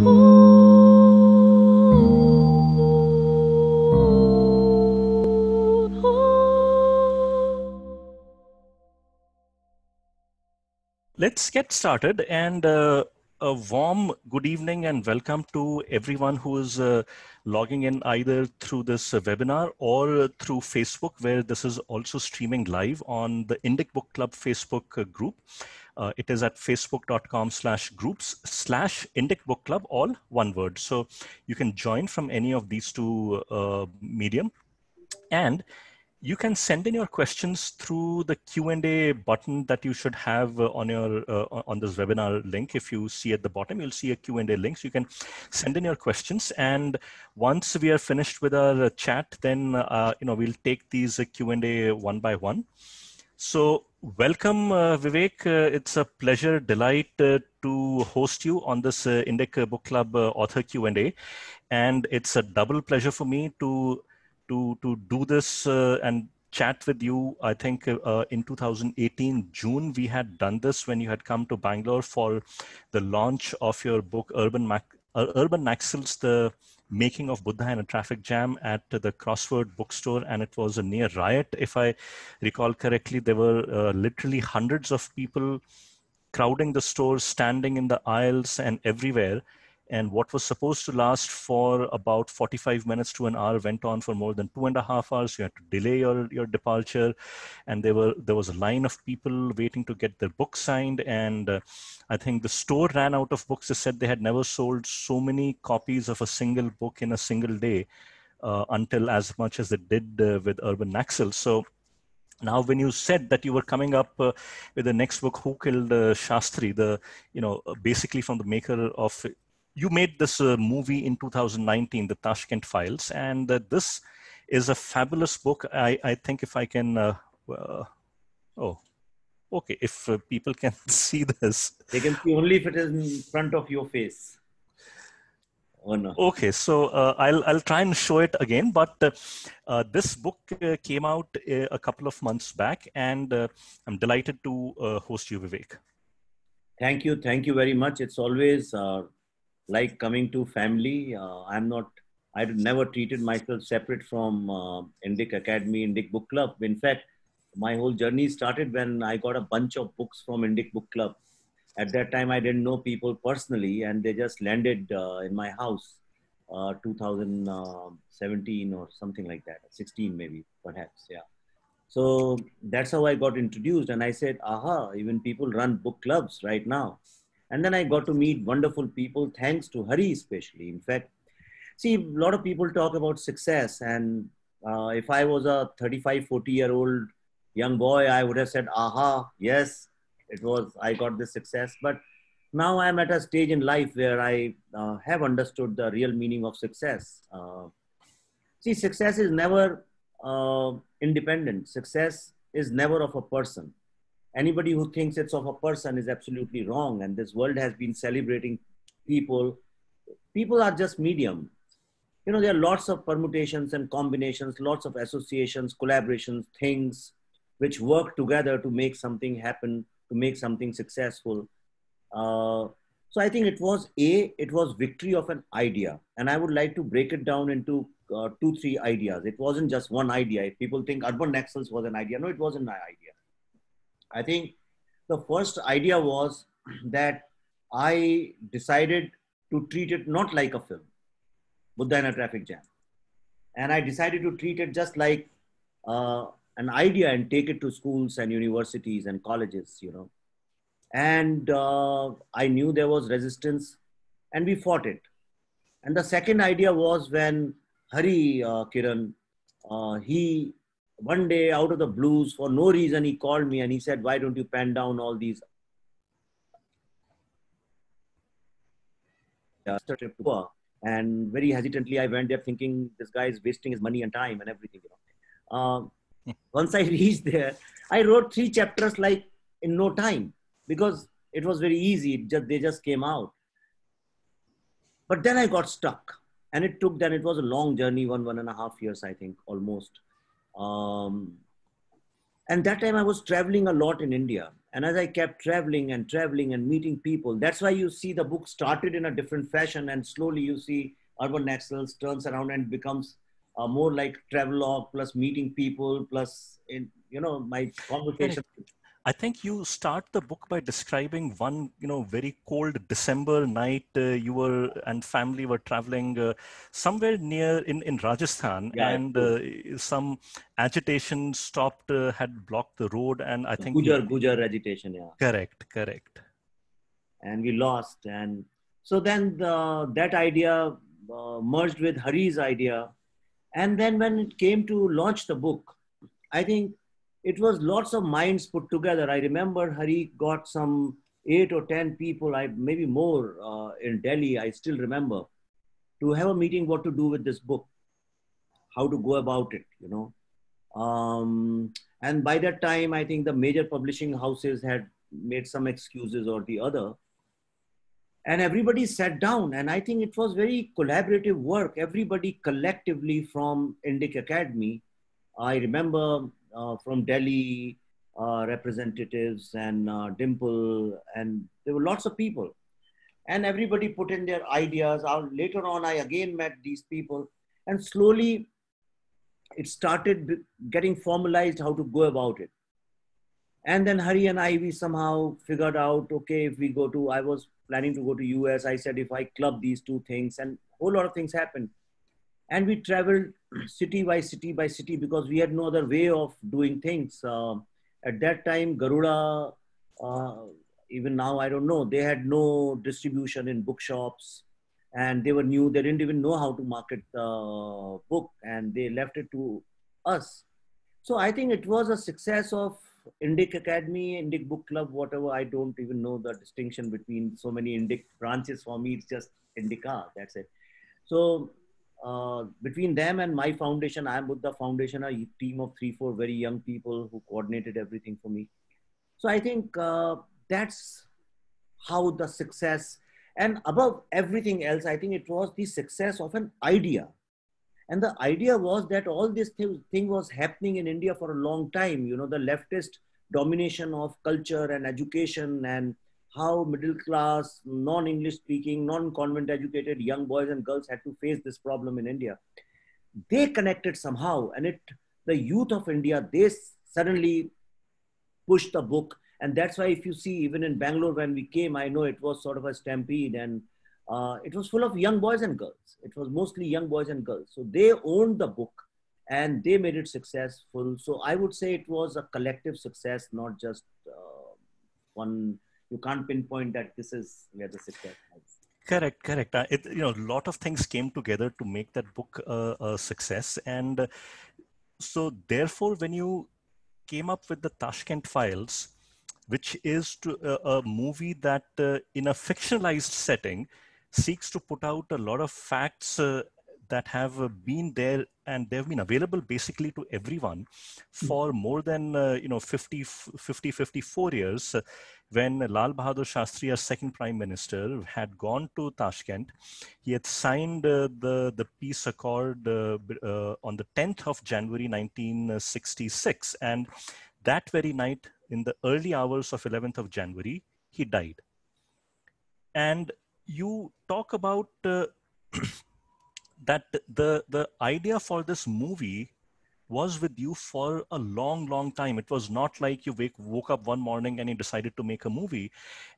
Let's get started, and a warm good evening and welcome to everyone who is logging in either through this webinar or through Facebook, where this is also streaming live on the Indic Book Club Facebook group. It is at facebook.com/groups/Indic Book Club, all one word. So you can join from any of these two medium, and you can send in your questions through the Q&A button that you should have on your on this webinar link. If you see at the bottom, you'll see a Q&A link. So you can send in your questions, and once we are finished with our chat, then we'll take these Q&A one by one. So welcome, Vivek. It's a pleasure, delight to host you on this Indic Book Club author Q&A, and it's a double pleasure for me to do this and chat with you. I think in 2018 June we had done this when you had come to Bangalore for the launch of your book Urban Naxals, the making of Buddha in a traffic jam, at the Crossword bookstore, and it was a near riot. If I recall correctly, there were literally hundreds of people crowding the stores, standing in the aisles and everywhere. And what was supposed to last for about 45 minutes to an hour went on for more than 2.5 hours. You had to delay your departure. And there was a line of people waiting to get their books signed. And I think the store ran out of books. They said they had never sold so many copies of a single book in a single day until as much as it did with Urban Naxals. So now, when you said that you were coming up with the next book, Who Killed Sastry, basically from the maker of, you made this movie in 2019, the Tashkent Files, and this is a fabulous book. I think if I can, okay, if people can see this. They can see only if it is in front of your face. Oh, no. Okay, so I'll try and show it again, but this book came out a couple of months back, and I'm delighted to host you, Vivek. Thank you very much. It's always like coming to family. I never treated myself separate from Indic Academy, Indic Book Club. In fact, my whole journey started when I got a bunch of books from Indic Book Club. At that time, I didn't know people personally, and they just landed in my house, 2017 or something like that, 16 maybe, perhaps, yeah. So that's how I got introduced, and I said, aha, even people run book clubs right now. And then I got to meet wonderful people, thanks to Hari especially. In fact, see, a lot of people talk about success, and if I was a 35, 40-year-old young boy, I would have said, aha, yes, I got this success. But now I'm at a stage in life where I have understood the real meaning of success. See, success is never independent. Success is never of a person. Anybody who thinks it's of a person is absolutely wrong. And this world has been celebrating people. People are just medium. There are lots of permutations and combinations, lots of associations, collaborations, things which work together to make something happen, to make something successful. So I think it was victory of an idea. And I would like to break it down into 2-3 ideas. It wasn't just one idea. If people think Urban Naxals was an idea, no, it wasn't an idea. I think the first idea was that I decided to treat it not like a film, Buddha in a traffic jam. And I decided to treat it just like an idea and take it to schools and universities and colleges, And I knew there was resistance, and we fought it. And the second idea was when Hari Kiran, he one day out of the blues, for no reason, he called me and he said, why don't you pen down all these and very hesitantly, I went there thinking this guy is wasting his money and time and everything. Once I reached there, I wrote 3 chapters like in no time because it was very easy. They just came out. But then I got stuck, and it was a long journey, 1.5 years, I think, almost. And that time I was traveling a lot in India, And as I kept traveling and traveling and meeting people, that's why you see the book started in a different fashion, and slowly you see Urban Excels turns around and becomes more like travelogue plus meeting people plus in my conversation. Correct. I think you start the book by describing one, very cold December night. You were and family were traveling somewhere near in Rajasthan, Yeah, and true. some agitation stopped, had blocked the road, and I think Gujar agitation, yeah. correct, correct. And we lost. And so then that idea merged with Hari's idea. And then when it came to launch the book, I think it was lots of minds put together. I remember Hari got some 8 or 10 people, maybe more in Delhi, I still remember, to have a meeting what to do with this book, how to go about it. And by that time, I think the major publishing houses had made some excuses or the other. And everybody sat down, and I think it was very collaborative work. Everybody collectively from Indic Academy. I remember from Delhi representatives and Dimple, and there were lots of people. And everybody put in their ideas. Later on, I again met these people, and slowly it started getting formalized how to go about it. And then Hari and I, we somehow figured out, okay, if we go to, I was planning to go to US. I said, if I club these two things, and a whole lot of things happened. And we traveled city by city by city because we had no other way of doing things. At that time, Garuda, uh, even now, I don't know, they had no distribution in bookshops, and they were new. They didn't even know how to market the book, and they left it to us. So I think it was a success of Indic Academy, Indic Book Club, whatever. I don't even know the distinction between so many Indic branches. For me, it's just Indica. That's it. So between them and my foundation, I am Buddha Foundation, a team of 3, 4 very young people who coordinated everything for me. So I think that's how the success, and above everything else, I think it was the success of an idea. And the idea was that all this thing was happening in India for a long time. The leftist domination of culture and education, and how middle class, non-English speaking, non-convent educated young boys and girls had to face this problem in India. They connected somehow, and the youth of India, they suddenly pushed the book. And that's why if you see, even in Bangalore when we came, I know it was sort of a stampede, and it was full of young boys and girls. It was mostly young boys and girls. So they owned the book and they made it successful. So I would say it was a collective success, not just one. You can't pinpoint that this is where the success is. Correct, correct. A lot of things came together to make that book a success. And so therefore, when you came up with the Tashkent Files, which is a movie that in a fictionalized setting seeks to put out a lot of facts that have been there, and they've been available basically to everyone for more than 54 years. When Lal Bahadur Shastri, as second prime minister, had gone to Tashkent, he had signed the peace accord on the 10th of January 1966, and that very night, in the early hours of 11th of January, he died. And you talk about that the idea for this movie was with you for a long, long time. It was not like you woke up one morning and you decided to make a movie.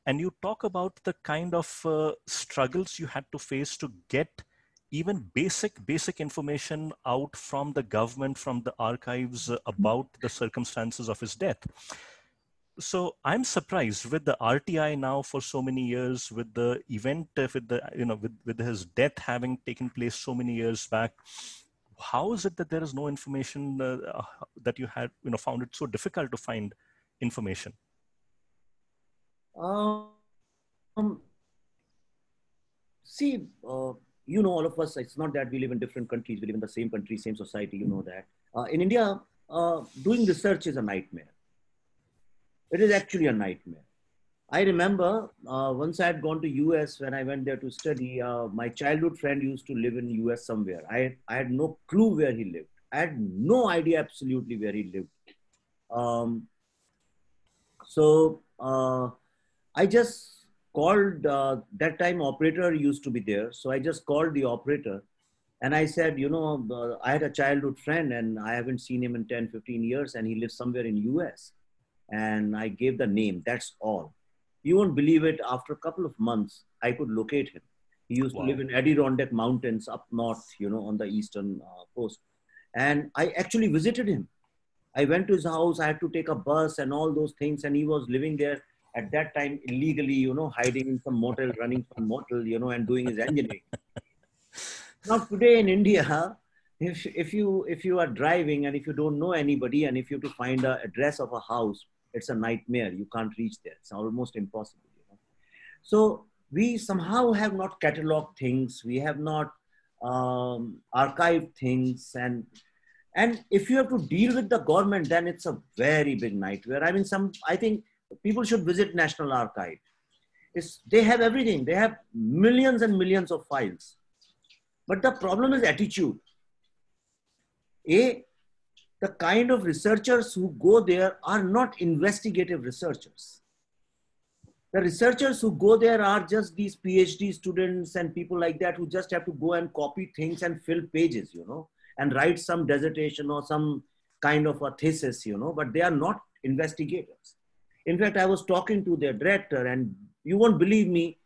And you talk about the kind of struggles you had to face to get even basic information out from the government, from the archives about the circumstances of his death. So I'm surprised with the RTI now for so many years, with the event, with the with his death having taken place so many years back. How is it that there is no information that you had found it so difficult to find information? See, all of us, it's not that we live in different countries, we live in the same country, same society, you know that. In India, doing research is a nightmare. It is actually a nightmare. I remember once I had gone to US when I went there to study. My childhood friend used to live in US somewhere. I had no clue where he lived. I had no idea absolutely where he lived. So I just called, that time operator used to be there. So I just called the operator and I said, I had a childhood friend and I haven't seen him in 10, 15 years and he lives somewhere in US. And I gave the name, that's all. You won't believe it, after a couple of months, I could locate him. He used to live Wow. in Adirondack Mountains up north, on the eastern coast. And I actually visited him. I went to his house. I had to take a bus and all those things. And he was living there at that time illegally, hiding in some motel, running from motel, and doing his engineering. Now today in India, if you are driving and if you don't know anybody and if you have to find the address of a house, it's a nightmare. You can't reach there. It's almost impossible. So we somehow have not cataloged things. We have not archived things, and if you have to deal with the government, then it's a very big nightmare. I mean, I think people should visit National Archive. They have everything. They have millions and millions of files. But the problem is attitude. The kind of researchers who go there are not investigative researchers. The researchers who go there are just these PhD students and people like that who just have to go and copy things and fill pages, and write some dissertation or some kind of a thesis, but they are not investigators. In fact, I was talking to their director and you won't believe me.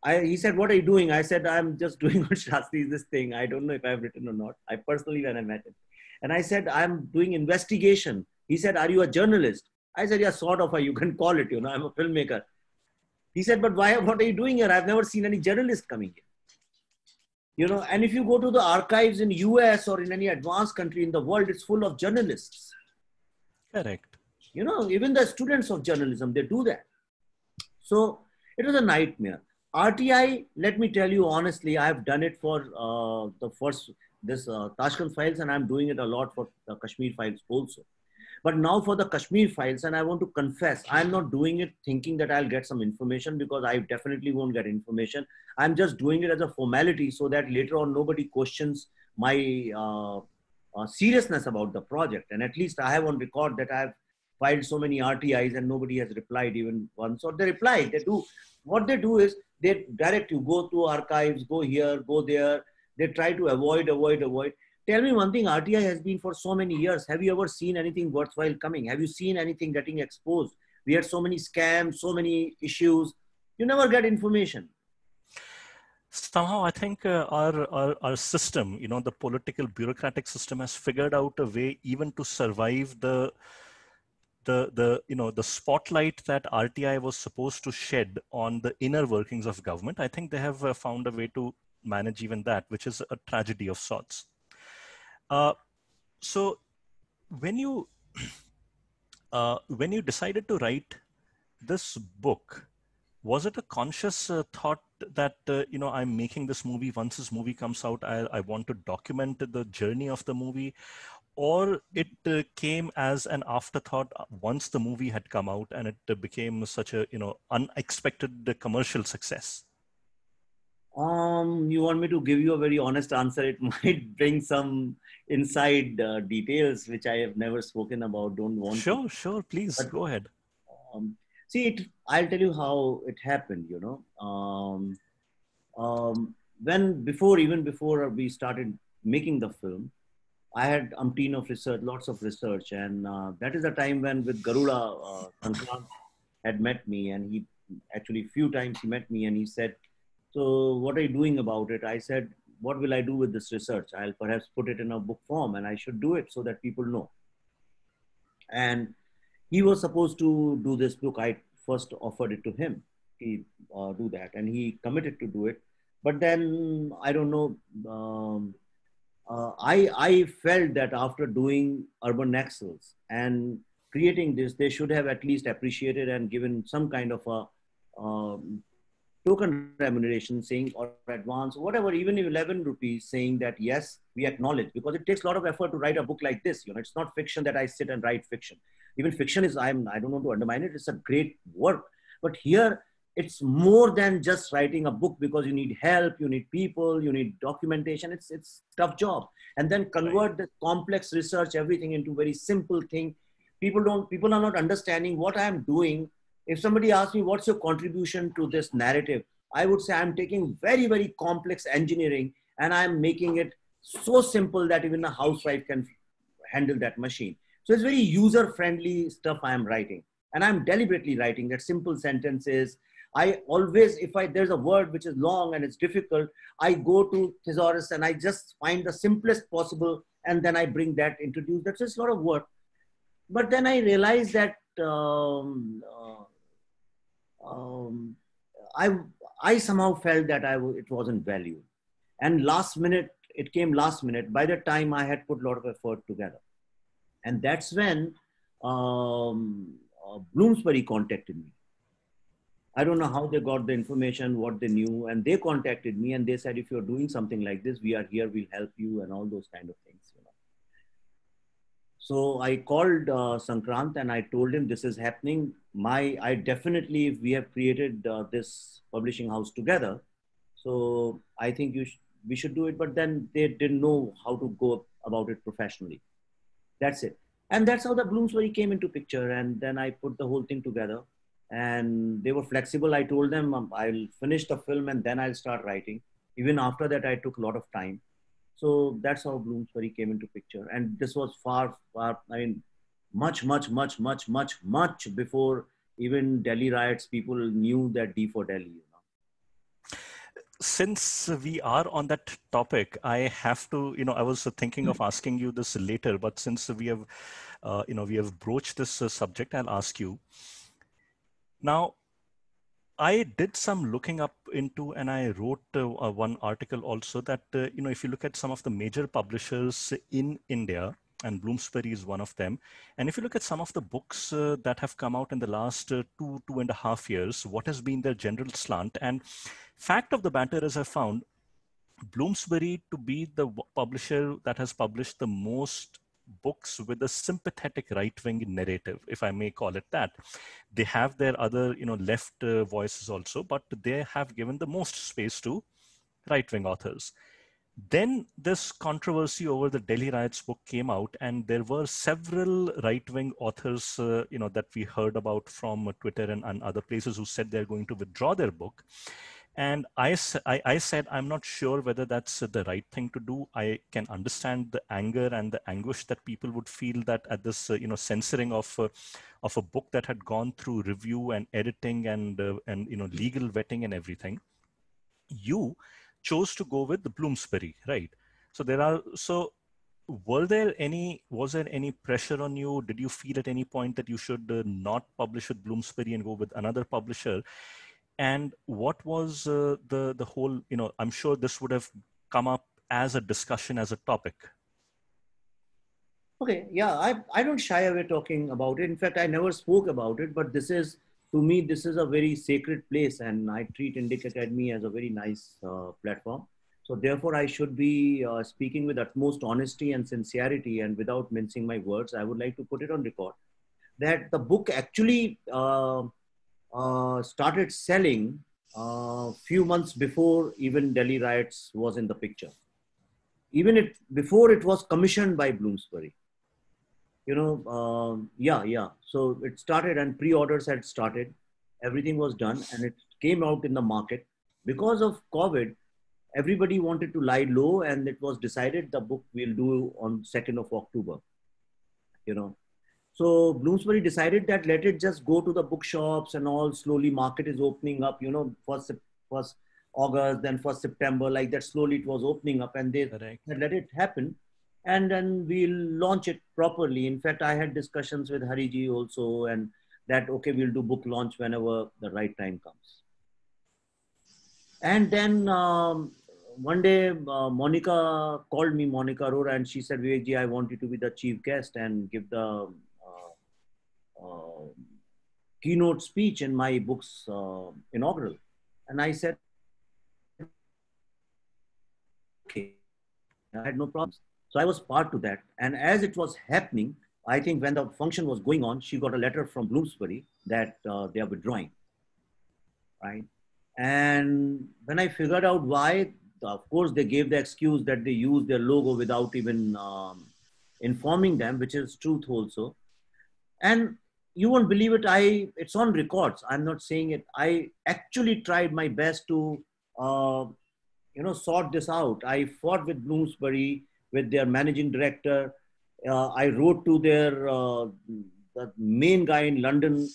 He said, what are you doing? I said, I'm just doing what Sastry is this thing. I don't know if I've written or not. I personally, when I met him. And I said, I'm doing investigation. He said, are you a journalist? I said, yeah, sort of, you can call it, I'm a filmmaker. He said, but what are you doing here? I've never seen any journalist coming here. And if you go to the archives in US or in any advanced country in the world, it's full of journalists. Correct. Even the students of journalism, they do that. So it was a nightmare. RTI, let me tell you honestly, I've done it for this Tashkent files, and I'm doing it a lot for the Kashmir files also. But now for the Kashmir files, and I want to confess, I'm not doing it thinking that I'll get some information, because I definitely won't get information. I'm just doing it as a formality so that later on nobody questions my seriousness about the project. And at least I have on record that I've filed so many RTIs and nobody has replied even once. Or they reply, they do. What they do is they direct you, go to archives, go here, go there. They try to avoid. Tell me one thing, RTI has been for so many years. Have you ever seen anything worthwhile coming? Have you seen anything getting exposed? We had so many scams, so many issues. You never get information. Somehow, I think our system, the political bureaucratic system, has figured out a way even to survive the spotlight that RTI was supposed to shed on the inner workings of government. I think they have found a way to manage even that, which is a tragedy of sorts. So when you decided to write this book, was it a conscious thought that, I'm making this movie, once this movie comes out, I want to document the journey of the movie? Or it came as an afterthought once the movie had come out and it became such a, unexpected commercial success? You want me to give you a very honest answer? It might bring some inside details, which I have never spoken about. Don't want to. Sure. Please But, go ahead. I'll tell you how it happened, even before we started making the film, I had umpteen of research, lots of research. And that is the time when with Garuda, Sankrant had met me, and he actually few times he met me and he said, so what are you doing about it? I said, what will I do with this research? I'll perhaps put it in a book form and I should do it so that people know. And he was supposed to do this book. I first offered it to him. He do that, and he committed to do it. But then I don't know. I felt that after doing Urban Excels and creating this, they should have at least appreciated and given some kind of a token remuneration, saying, or advance, whatever, even 11 rupees, saying that yes, we acknowledge, because it takes a lot of effort to write a book like this. It's not fiction that I sit and write fiction. Even fiction is, I don't want to undermine it. It's a great work. But here, it's more than just writing a book, because you need help, you need people, you need documentation. It's a tough job. And then convert the complex research, everything into very simple thing. People are not understanding what I'm doing. If somebody asks me, what's your contribution to this narrative? I would say I'm taking very, very complex engineering and I'm making it so simple that even a housewife can handle that machine. So it's very user-friendly stuff I'm writing. And I'm deliberately writing that simple sentences. I always, if there's a word which is long and it's difficult, I go to thesaurus and I just find the simplest possible, and then I bring that, introduce. That's just a lot of work. But then I realized that um, I somehow felt that it wasn't valued. And last minute, it came last minute. By the time I had put a lot of effort together. And that's when Bloomsbury contacted me. I don't know how they got the information, what they knew. And they contacted me and they said, if you're doing something like this, we are here, we'll help you and all those kind of things. You know. So I called Sankrant and I told him this is happening. I definitely, if we have created this publishing house together, so I think we should do it. But then they didn't know how to go about it professionally. That's it. And that's how the Bloomsbury came into picture. And then I put the whole thing together and they were flexible. I told them I'll finish the film and then I'll start writing. Even after that, I took a lot of time. So that's how Bloomsbury came into picture. And this was far, I mean, much before even Delhi riots, people knew that D for Delhi. You know. Since we are on that topic, I have to, I was thinking of asking you this later, but since we have, we have broached this subject, I'll ask you. Now, I did some looking up into, and I wrote one article also that, if you look at some of the major publishers in India, and Bloomsbury is one of them. And if you look at some of the books that have come out in the last 2.5 years, what has been their general slant? And fact of the matter is I found Bloomsbury to be the publisher that has published the most books with a sympathetic right-wing narrative, if I may call it that. They have their other, left voices also, but they have given the most space to right-wing authors. Then this controversy over the Delhi riots book came out, and there were several right-wing authors, that we heard about from Twitter and other places who said they're going to withdraw their book. And I said, I'm not sure whether that's the right thing to do. I can understand the anger and the anguish that people would feel that at this, censoring of a book that had gone through review and editing and legal vetting and everything. You chose to go with the Bloomsbury, right? So was there any pressure on you? Did you feel at any point that you should not publish with Bloomsbury and go with another publisher? And what was the whole, I'm sure this would have come up as a discussion, as a topic. Okay, yeah, I don't shy away talking about it. In fact, I never spoke about it, but to me, this is a very sacred place, and I treat Indic Academy as a very nice platform. So therefore, I should be speaking with utmost honesty and sincerity, and without mincing my words, I would like to put it on record that the book actually started selling a few months before even Delhi riots was in the picture. Even before it was commissioned by Bloomsbury. So it started and pre-orders had started. Everything was done and it came out in the market. Because of COVID, everybody wanted to lie low and it was decided the book we'll do on 2nd of October. So Bloomsbury decided that let it just go to the bookshops and all, slowly market is opening up, first August, then 1st September, like that slowly it was opening up and they said, let it happen. And then we'll launch it properly. In fact, I had discussions with Hariji also and that, okay, we'll do book launch whenever the right time comes. And then one day, Monica called me, Monica Arora, and she said, Vivek, I want you to be the chief guest and give the keynote speech in my book's inaugural. And I said, okay, I had no problems. So I was part to that. And as it was happening, I think when the function was going on, she got a letter from Bloomsbury that they are withdrawing, right? And when I figured out why, of course, they gave the excuse that they used their logo without even informing them, which is truth also. And you won't believe it. It's on records. I'm not saying it. I actually tried my best to, uh, sort this out. I fought with Bloomsbury, with their managing director. I wrote to their the main guy in London.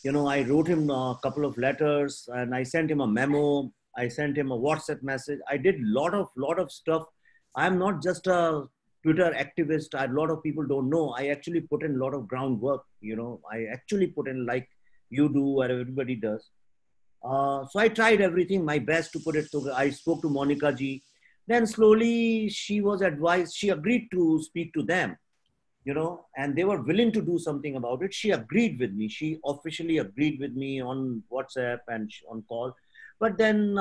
I wrote him a couple of letters and I sent him a memo. I sent him a WhatsApp message. I did lot of stuff. I'm not just a Twitter activist. A lot of people don't know. I actually put in a lot of groundwork. I actually put in, like you do or everybody does. So I tried everything, my best to put it together. I spoke to Monica ji. Then slowly she was advised, she agreed to speak to them, and they were willing to do something about it. She agreed with me. She officially agreed with me on WhatsApp and on call. But then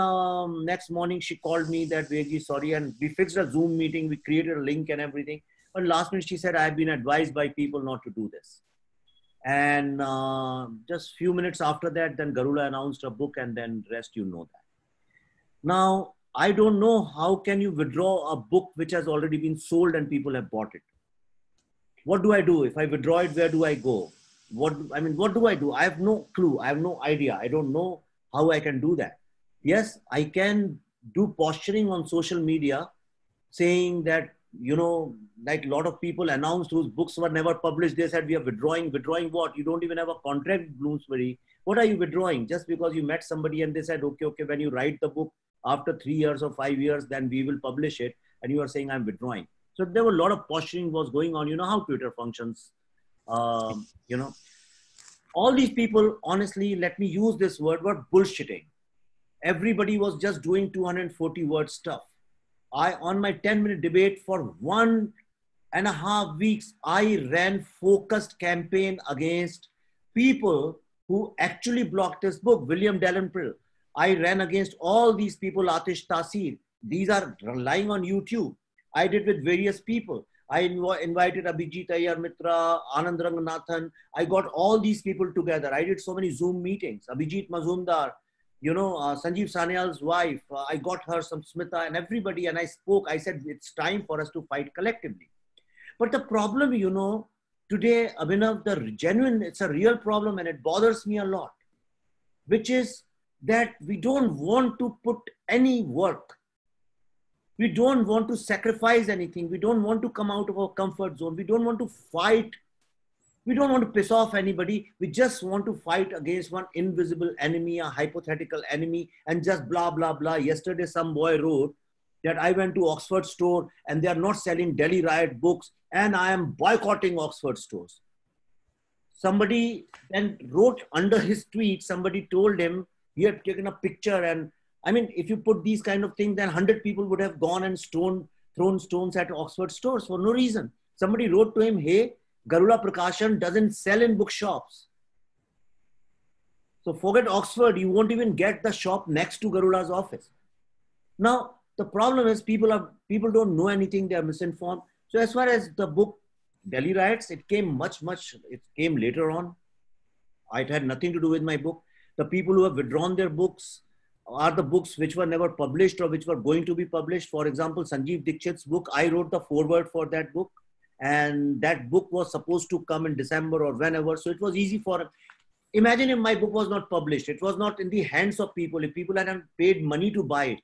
next morning she called me that, Vivek, sorry, and we fixed a Zoom meeting. We created a link and everything. But last minute she said, I've been advised by people not to do this. And just few minutes after that, then Garula announced a book, and then rest you know that. Now, I don't know how can you withdraw a book which has already been sold and people have bought it. What do I do? If I withdraw it, where do I go? What do I do? I have no clue. I have no idea. I don't know how I can do that. Yes, I can do posturing on social media saying that, like a lot of people announced whose books were never published. They said, we are withdrawing. Withdrawing what? You don't even have a contract with Bloomsbury. What are you withdrawing? Just because you met somebody and they said, okay, when you write the book after 3 years or 5 years, then we will publish it. And you are saying I'm withdrawing. So there were a lot of posturing was going on. You know how Twitter functions. All these people, honestly, let me use this word, were bullshitting. Everybody was just doing 240 word stuff. On my 10-minute debate for 1.5 weeks, I ran focused campaign against people who actually blocked this book. William Dalrymple. I ran against all these people, Atish Tasir. These are lying on YouTube. I did with various people. I invited Abhijit Ayyar Mitra, Anand Ranganathan. I got all these people together. I did so many Zoom meetings. Abhijit Mazumdar, Sanjeev Sanyal's wife. I got her, some Smita and everybody. And I spoke. I said, it's time for us to fight collectively. But the problem, today, Abhinav, it's a real problem and it bothers me a lot, which is that we don't want to put any work. We don't want to sacrifice anything. We don't want to come out of our comfort zone. We don't want to fight. We don't want to piss off anybody. We just want to fight against one invisible enemy, a hypothetical enemy, and just blah, blah, blah. Yesterday, some boy wrote that I went to Oxford store and they are not selling Delhi riot books and I am boycotting Oxford stores. Somebody then wrote under his tweet, somebody told him he had taken a picture, and if you put these kind of things, then 100 people would have gone and thrown stones at Oxford stores for no reason. Somebody wrote to him, hey, Garula Prakashan doesn't sell in bookshops. So forget Oxford, you won't even get the shop next to Garula's office. Now, the problem is people don't know anything, they are misinformed. So as far as the book Delhi Riots, it came it came later on. It had nothing to do with my book. The people who have withdrawn their books are the books which were never published or which were going to be published. For example, Sanjeev Dikshit's book, I wrote the foreword for that book. And that book was supposed to come in December or whenever. So it was easy for him. Imagine if my book was not published. It was not in the hands of people. If people hadn't paid money to buy it.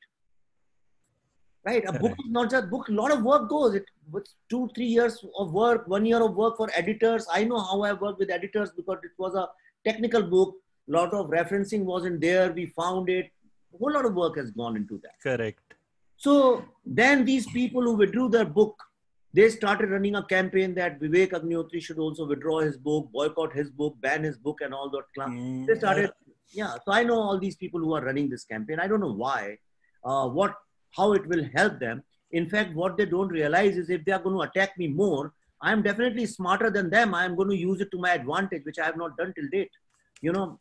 Right? A book is not just a book. A lot of work goes. It was 2-3 years of work, 1 year of work for editors. I know how I worked with editors because it was a technical book. A lot of referencing wasn't there. We found it. A whole lot of work has gone into that. Correct. So then these people who withdrew their book, they started running a campaign that Vivek Agnihotri should also withdraw his book, boycott his book, ban his book and all that. They started, So I know all these people who are running this campaign. I don't know why, how it will help them. In fact, what they don't realize is if they are going to attack me more, I am definitely smarter than them. I am going to use it to my advantage, which I have not done till date.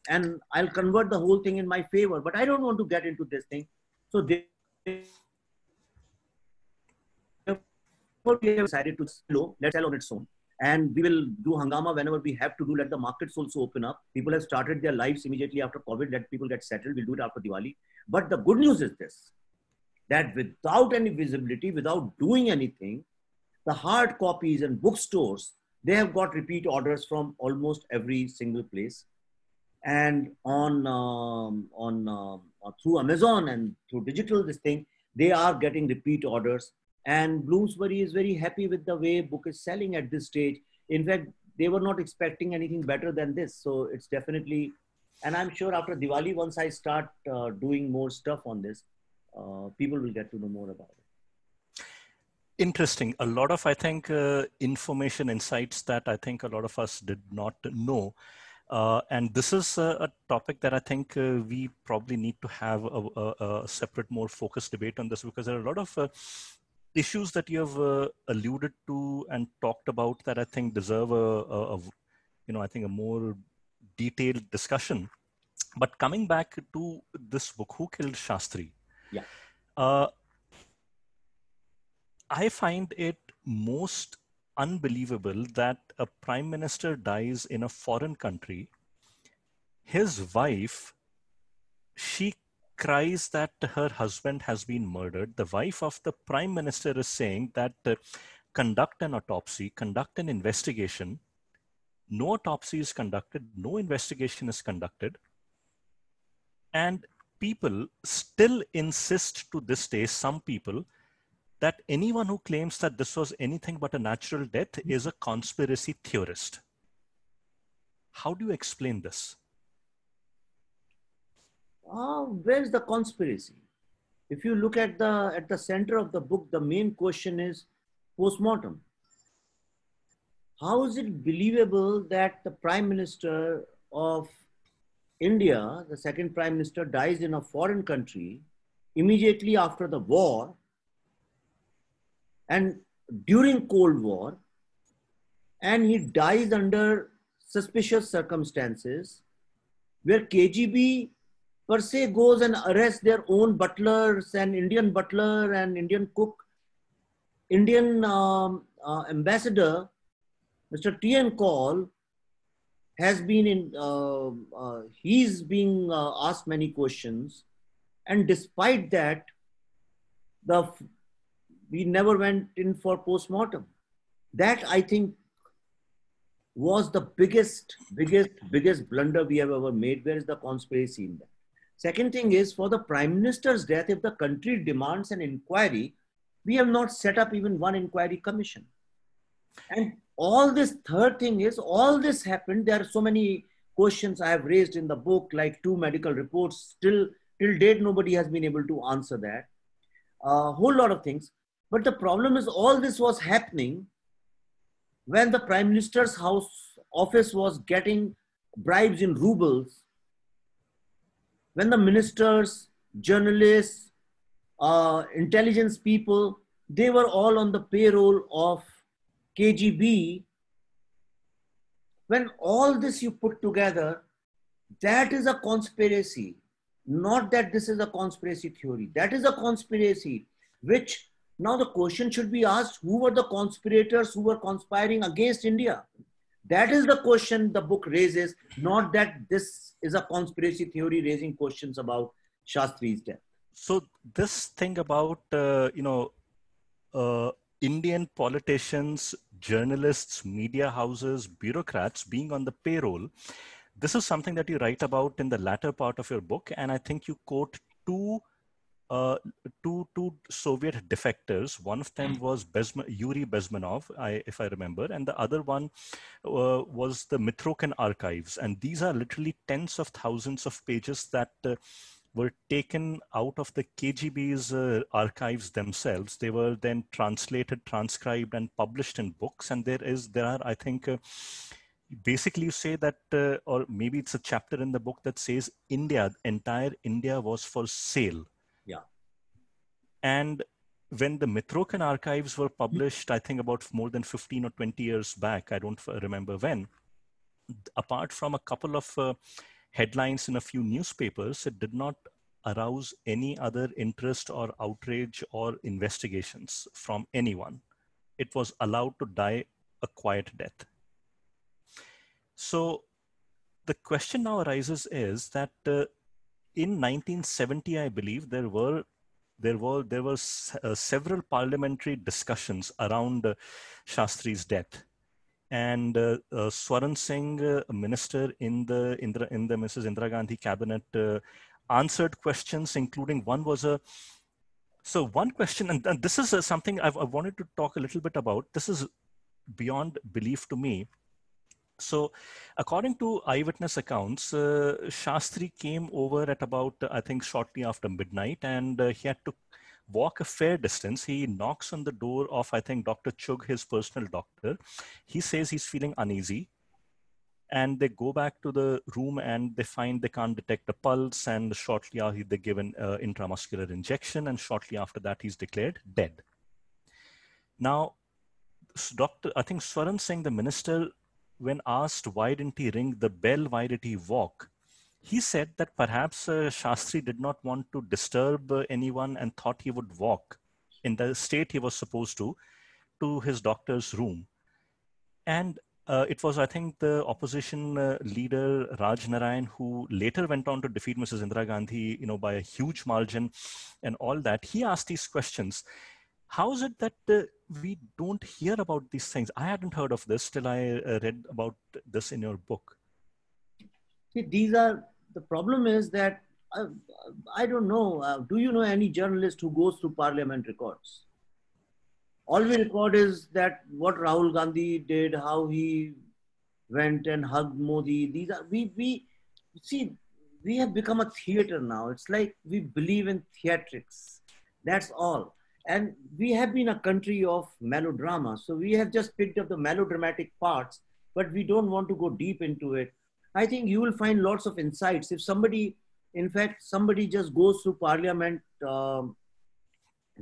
And I'll convert the whole thing in my favor. But I don't want to get into this thing. So we have decided to let's sell on its own. And we will do hangama whenever we have to do. Let the markets also open up. People have started their lives immediately after COVID. Let people get settled. We'll do it after Diwali. But the good news is this, that without any visibility, without doing anything, the hard copies and bookstores They have got repeat orders from almost every single place, and through Amazon and through digital this thing, they are getting repeat orders. And Bloomsbury is very happy with the way book is selling at this stage. In fact, they were not expecting anything better than this. So it's definitely, and I'm sure after Diwali, once I start doing more stuff on this, people will get to know more about it. Interesting. A lot of, I think, information, insights that I think a lot of us did not know. And this is a topic that I think we probably need to have a separate, more focused debate on this, because there are a lot of issues that you have alluded to and talked about that I think deserve I think a more detailed discussion. But coming back to this book, Who Killed Sastry? Yeah. I find it most unbelievable that a prime minister dies in a foreign country. His wife, she cries that her husband has been murdered. The wife of the prime minister is saying that conduct an autopsy, conduct an investigation. No autopsy is conducted, no investigation is conducted. And people still insist to this day, some people, that anyone who claims that this was anything but a natural death is a conspiracy theorist. How do you explain this? Where's the conspiracy? If you look at the center of the book, the main question is postmortem. How is it believable that the Prime Minister of India, the second Prime Minister, dies in a foreign country immediately after the war and during Cold War, and he dies under suspicious circumstances, where KGB per se goes and arrests their own butlers and Indian butler and Indian cook. Indian ambassador, Mr. T.N. Kaul, has been he's being asked many questions, and despite that, we never went in for postmortem. That, I think, was the biggest blunder we have ever made. Where is the conspiracy in that? Second thing is, for the Prime Minister's death, if the country demands an inquiry, we have not set up even one inquiry commission. And all this, third thing is, all this happened. There are so many questions I have raised in the book, like 2 medical reports. Till date, nobody has been able to answer that. A whole lot of things. But the problem is, all this was happening when the Prime Minister's office was getting bribes in rubles, when the ministers, journalists, intelligence people, they were all on the payroll of KGB. When all this you put together, that is a conspiracy. Not that this is a conspiracy theory. That is a conspiracy, which now the question should be asked, who were the conspirators who were conspiring against India? That is the question the book raises, not that this is a conspiracy theory raising questions about Shastri's death. So this thing about, Indian politicians, journalists, media houses, bureaucrats being on the payroll, this is something that you write about in the latter part of your book. And I think you quote two Soviet defectors. One of them was Yuri Bezmenov, if I remember, and the other one was the Mitrokin archives. And these are literally tens of thousands of pages that were taken out of the KGB's archives themselves. They were then translated, transcribed, and published in books. And there are, I think, basically you say that, or maybe it's a chapter in the book that says entire India was for sale. Yeah. And when the Mitrokin archives were published, I think about more than 15 or 20 years back, I don't remember when, apart from a couple of headlines in a few newspapers, it did not arouse any other interest or outrage or investigations from anyone. It was allowed to die a quiet death. So the question now arises is that in 1970, I believe there were several parliamentary discussions around Shastri's death. And Swaran Singh, a minister in the Mrs. Indira Gandhi cabinet, answered questions, including one question, and this is something I wanted to talk a little bit about. This is beyond belief to me. So, according to eyewitness accounts, Shastri came over at about, I think, shortly after midnight, and he had to walk a fair distance. He knocks on the door of, I think, Dr. Chugh, his personal doctor. He says he's feeling uneasy. And they go back to the room and they find they can't detect a pulse. And shortly after, they give an intramuscular injection. And shortly after that, he's declared dead. Now, I think Swaran Singh, the minister, when asked why didn't he ring the bell, why did he walk? He said that perhaps Shastri did not want to disturb anyone and thought he would walk in the state he was supposed to his doctor's room. And it was, I think, the opposition leader, Raj Narayan, who later went on to defeat Mrs. Indira Gandhi, by a huge margin and all that. He asked these questions. How is it that we don't hear about these things? I hadn't heard of this till I read about this in your book. See, the problem is that, I don't know, do you know any journalist who goes through parliament records? All we record is that what Rahul Gandhi did, how he went and hugged Modi. We have become a theater now. It's like we believe in theatrics. That's all. And we have been a country of melodrama. So we have just picked up the melodramatic parts, but we don't want to go deep into it. I think you will find lots of insights. If somebody just goes through parliament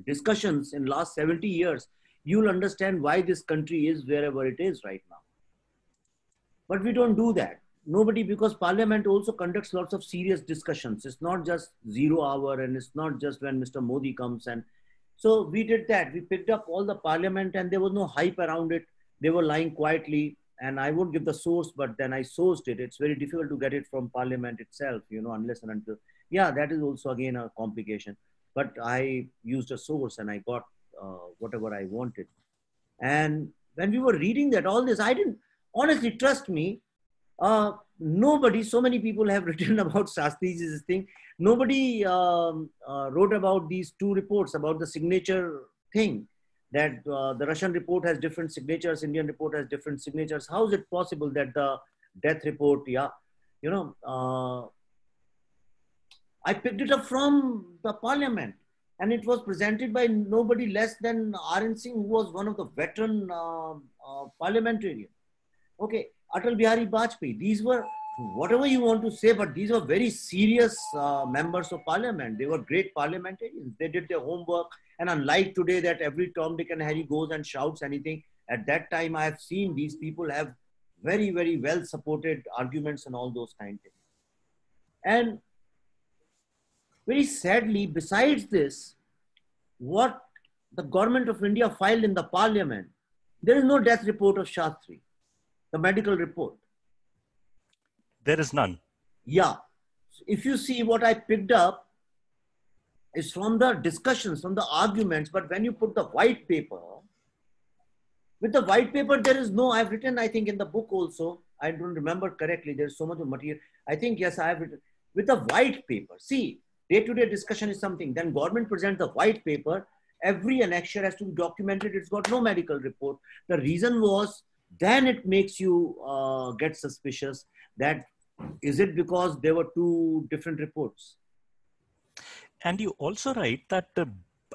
discussions in last 70 years, you'll understand why this country is wherever it is right now. But we don't do that. Nobody, because parliament also conducts lots of serious discussions. It's not just 0 hour, and it's not just when Mr. Modi comes. And so we did that. We picked up all the parliament and there was no hype around it. They were lying quietly, and I won't give the source, but then I sourced it. It's very difficult to get it from parliament itself, unless and until, that is also again a complication. But I used a source and I got whatever I wanted. And when we were reading that, all this, I didn't, honestly, trust me, nobody, so many people have written about Sastri's thing. Nobody wrote about these two reports, about the signature thing, that the Russian report has different signatures, Indian report has different signatures. How is it possible that the death report, I picked it up from the parliament, and it was presented by nobody less than R.N. Singh, who was one of the veteran parliamentarians. Okay, Atal Bihari Vajpayee. These were, whatever you want to say, but these were very serious members of parliament. They were great parliamentarians. They did their homework. And unlike today that every Tom, Dick and Harry goes and shouts anything, at that time I have seen these people have very, very well supported arguments and all those kind of things. And very sadly, besides this, what the government of India filed in the parliament, there is no death report of Shastri, the medical report. There is none. Yeah. If you see, what I picked up is from the discussions, from the arguments, but when you put the white paper, with the white paper, there is no, I've written, I think in the book also, I don't remember correctly, there's so much of material. I think, yes, I have written, with the white paper. See, day-to-day discussion is something, then government presents the white paper, every annexure has to be documented, it's got no medical report. The reason was, then it makes you get suspicious that, is it because there were two different reports? And you also write that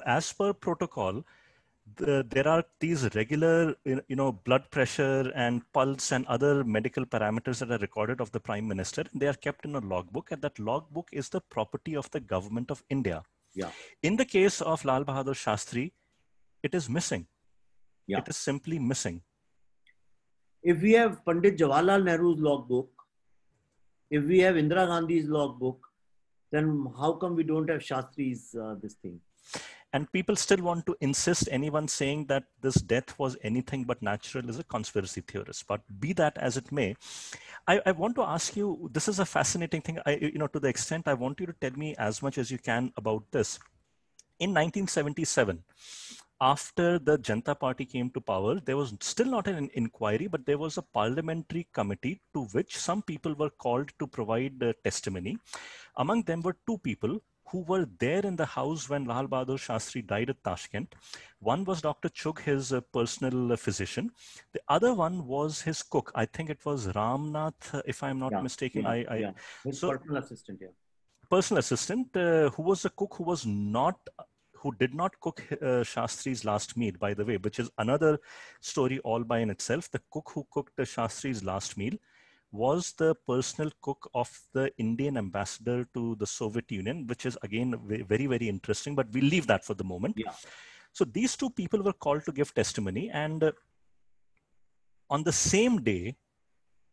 as per protocol, there are these regular, blood pressure and pulse and other medical parameters that are recorded of the Prime Minister. They are kept in a logbook, and that logbook is the property of the government of India. Yeah. In the case of Lal Bahadur Shastri, it is missing. Yeah. It is simply missing. If we have Pandit Jawaharlal Nehru's logbook, if we have Indira Gandhi's logbook, then how come we don't have Shastri's this thing? And people still want to insist anyone saying that this death was anything but natural is a conspiracy theorist. But be that as it may, I want to ask you, this is a fascinating thing. To the extent I want you to tell me as much as you can about this. In 1977, after the Janata Party came to power, there was still not an inquiry, but there was a parliamentary committee to which some people were called to provide testimony. Among them were two people who were there in the house when Lal Bahadur Shastri died at Tashkent. One was Dr. Chugh, his personal physician. The other one was his cook. I think it was Ramnath, if I'm not mistaken. Yeah. His personal assistant, yeah. Personal assistant, who was a cook who did not cook Shastri's last meal, by the way, which is another story all by in itself. The cook who cooked Shastri's last meal was the personal cook of the Indian ambassador to the Soviet Union, which is again very, very interesting, but we'll leave that for the moment. Yeah. So these two people were called to give testimony, and on the same day,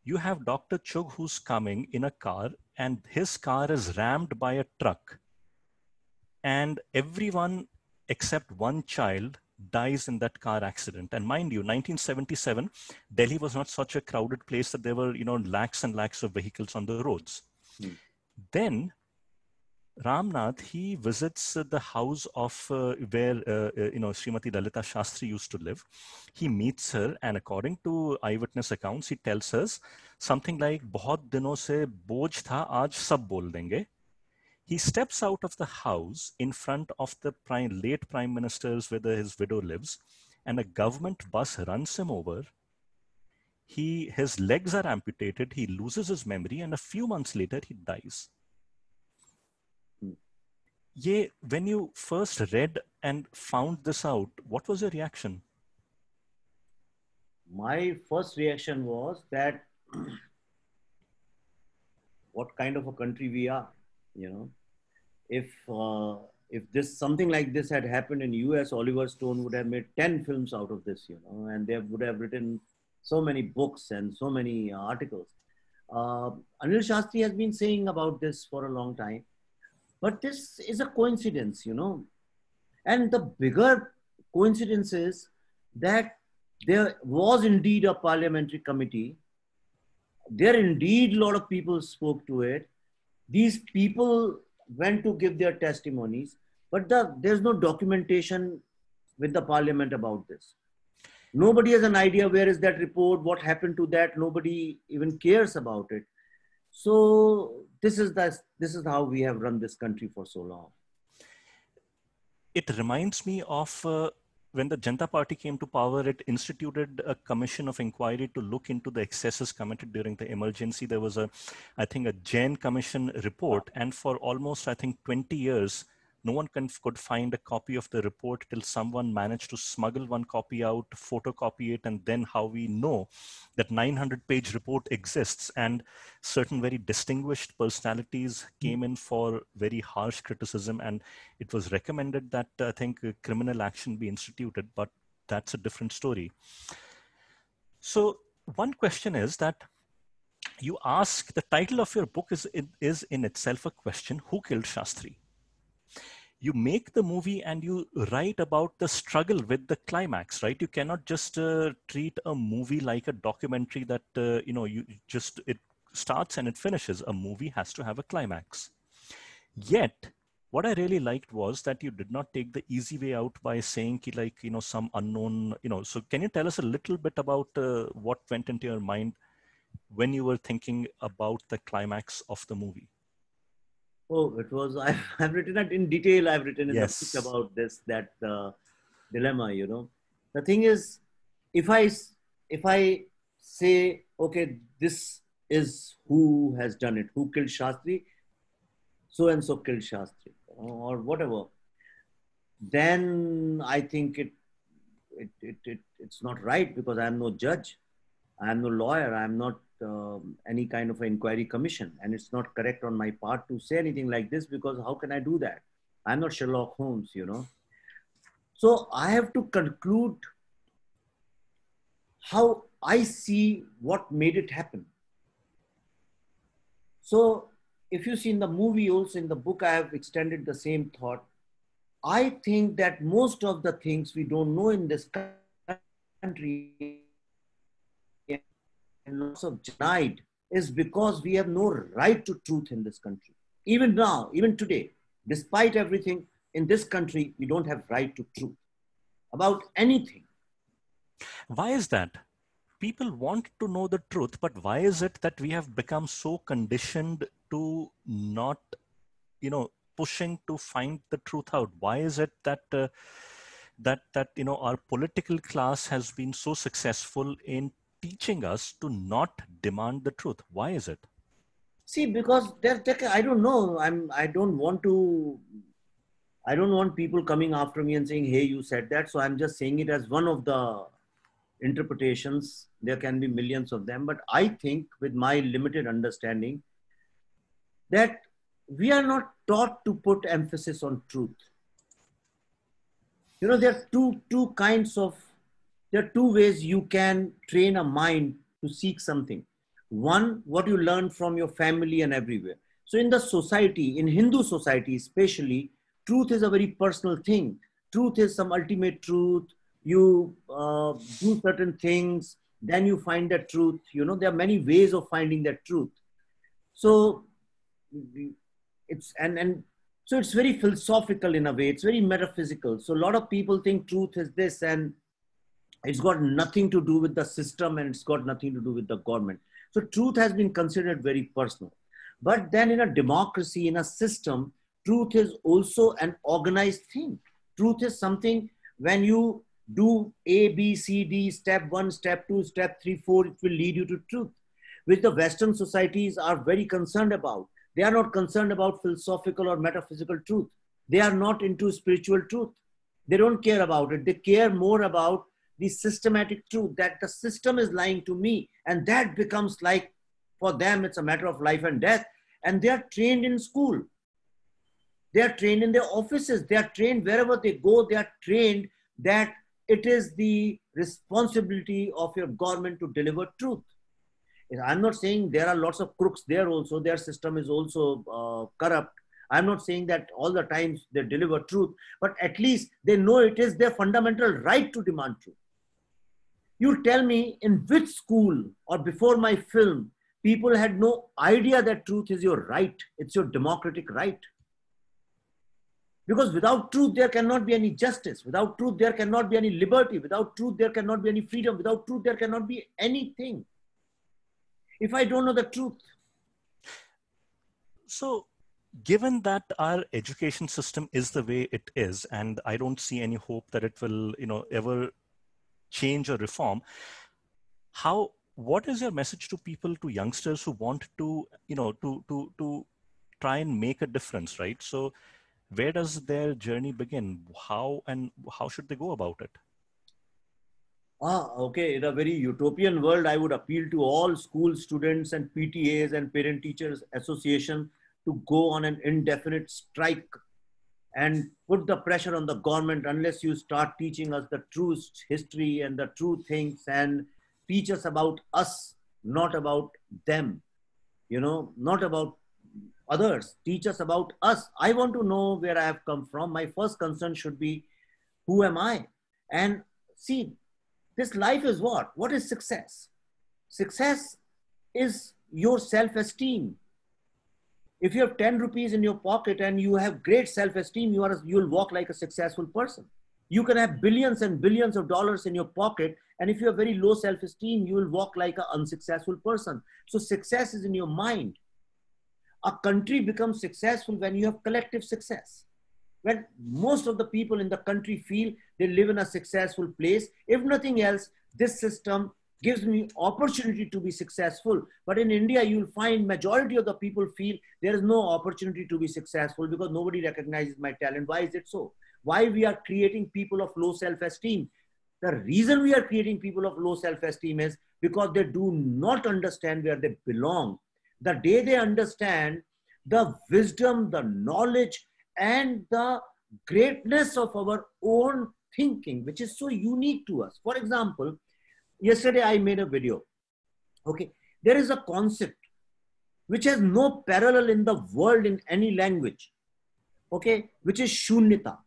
you have Dr. Chugh who's coming in a car, and his car is rammed by a truck. And everyone except one child dies in that car accident. And mind you, 1977, Delhi was not such a crowded place that there were, lakhs and lakhs of vehicles on the roads. Then Ramnath, he visits the house of where, Srimati Lalita Shastri used to live. He meets her, and according to eyewitness accounts, he tells us something like, "Bahut dinon se boj tha, aaj sab bol denge." He steps out of the house in front of the late Prime Minister's where his widow lives, and a government bus runs him over. His legs are amputated, he loses his memory, and a few months later, he dies. When you first read and found this out, what was your reaction? My first reaction was that what kind of a country we are, If this something like this had happened in US, Oliver Stone would have made 10 films out of this, and they would have written so many books and so many articles. Anil Shastri has been saying about this for a long time, but this is a coincidence, and the bigger coincidence is that there was indeed a parliamentary committee. There indeed a lot of people spoke to it. These people went to give their testimonies, but there's no documentation with the parliament about this. Nobody has an idea where is that report, what happened to that. Nobody even cares about it. So this is how we have run this country for so long. It reminds me of when the Janata Party came to power, it instituted a commission of inquiry to look into the excesses committed during the emergency. There was a Jain commission report, and for almost, 20 years, no one could find a copy of the report till someone managed to smuggle one copy out, photocopy it, and then how we know that 900-page report exists, and certain very distinguished personalities came in for very harsh criticism, and it was recommended that criminal action be instituted, but that's a different story. So one question is that you ask, the title of your book is in itself a question: who killed Shastri? You make the movie and you write about the struggle with the climax, right? You cannot just treat a movie like a documentary that, it starts and it finishes. A movie has to have a climax. Yet, what I really liked was that you did not take the easy way out by saying, some unknown, so can you tell us a little bit about what went into your mind when you were thinking about the climax of the movie? Oh, it was, I've written it in detail. I've written in the book about that dilemma, The thing is, if I say, okay, this is who has done it, who killed Shastri, so-and-so killed Shastri, or whatever, then I think it's not right, because I'm no judge. I'm no lawyer. I'm not any kind of an inquiry commission. And it's not correct on my part to say anything like this, because how can I do that? I'm not Sherlock Holmes, So I have to conclude how I see what made it happen. So if you see in the movie, also in the book, I have extended the same thought. I think that most of the things we don't know in this country and lots of denied is because we have no right to truth in this country. Even now, even today, despite everything in this country, we don't have right to truth. about anything. Why is that? People want to know the truth, but why is it that we have become so conditioned to not, pushing to find the truth out? Why is it that our political class has been so successful in teaching us to not demand the truth? Why is it? See, because I don't know. I don't want people coming after me and saying, hey, you said that. So I'm just saying it as one of the interpretations. There can be millions of them. But I think, with my limited understanding, that we are not taught to put emphasis on truth. There are there are two ways you can train a mind to seek something. One, what you learn from your family and everywhere. So in the society, in Hindu society especially, truth is a very personal thing. Truth is some ultimate truth. You do certain things, then you find that truth. There are many ways of finding that truth. So it's very philosophical in a way. It's very metaphysical. So a lot of people think truth is this, and it's got nothing to do with the system, and it's got nothing to do with the government. So truth has been considered very personal. But then in a democracy, in a system, truth is also an organized thing. Truth is something, when you do A, B, C, D, step 1, step 2, step 3, 4, it will lead you to truth, which the Western societies are very concerned about. They are not concerned about philosophical or metaphysical truth. They are not into spiritual truth. They don't care about it. They care more about the systematic truth, that the system is lying to me. And that becomes like, for them, it's a matter of life and death. And they are trained in school. They are trained in their offices. They are trained wherever they go. They are trained that it is the responsibility of your government to deliver truth. I'm not saying there are lots of crooks there also. Their system is also corrupt. I'm not saying that all the times they deliver truth, but at least they know it is their fundamental right to demand truth. You tell me in which school or before my film, people had no idea that truth is your right. It's your democratic right. Because without truth, there cannot be any justice. Without truth, there cannot be any liberty. Without truth, there cannot be any freedom. Without truth, there cannot be anything. If I don't know the truth. So, given that our education system is the way it is, and I don't see any hope that it will, ever change or reform, what is your message to people, to youngsters who want to, to try and make a difference, right? So, where does their journey begin? How should they go about it? Okay. In a very utopian world, I would appeal to all school students and PTAs and parent teachers association to go on an indefinite strike and put the pressure on the government, unless you start teaching us the true history and the true things, and teach us about us, not about them, not about others. Teach us about us. I want to know where I have come from. My first concern should be, who am I? And see, this life is what? What is success? Success is your self-esteem. If you have 10 rupees in your pocket and you have great self-esteem, you'll walk like a successful person. You can have billions and billions of dollars in your pocket, and if you have very low self-esteem, you will walk like an unsuccessful person. So success is in your mind. A country becomes successful when you have collective success. When most of the people in the country feel they live in a successful place, if nothing else, this system gives me opportunity to be successful. But in India, you'll find majority of the people feel there is no opportunity to be successful because nobody recognizes my talent. Why is it so? Why we are creating people of low self-esteem? The reason we are creating people of low self-esteem is because they do not understand where they belong. The day they understand the wisdom, the knowledge, and the greatness of our own thinking, which is so unique to us. For example, yesterday I made a video. Okay, there is a concept which has no parallel in the world in any language. Okay, which is shunyata.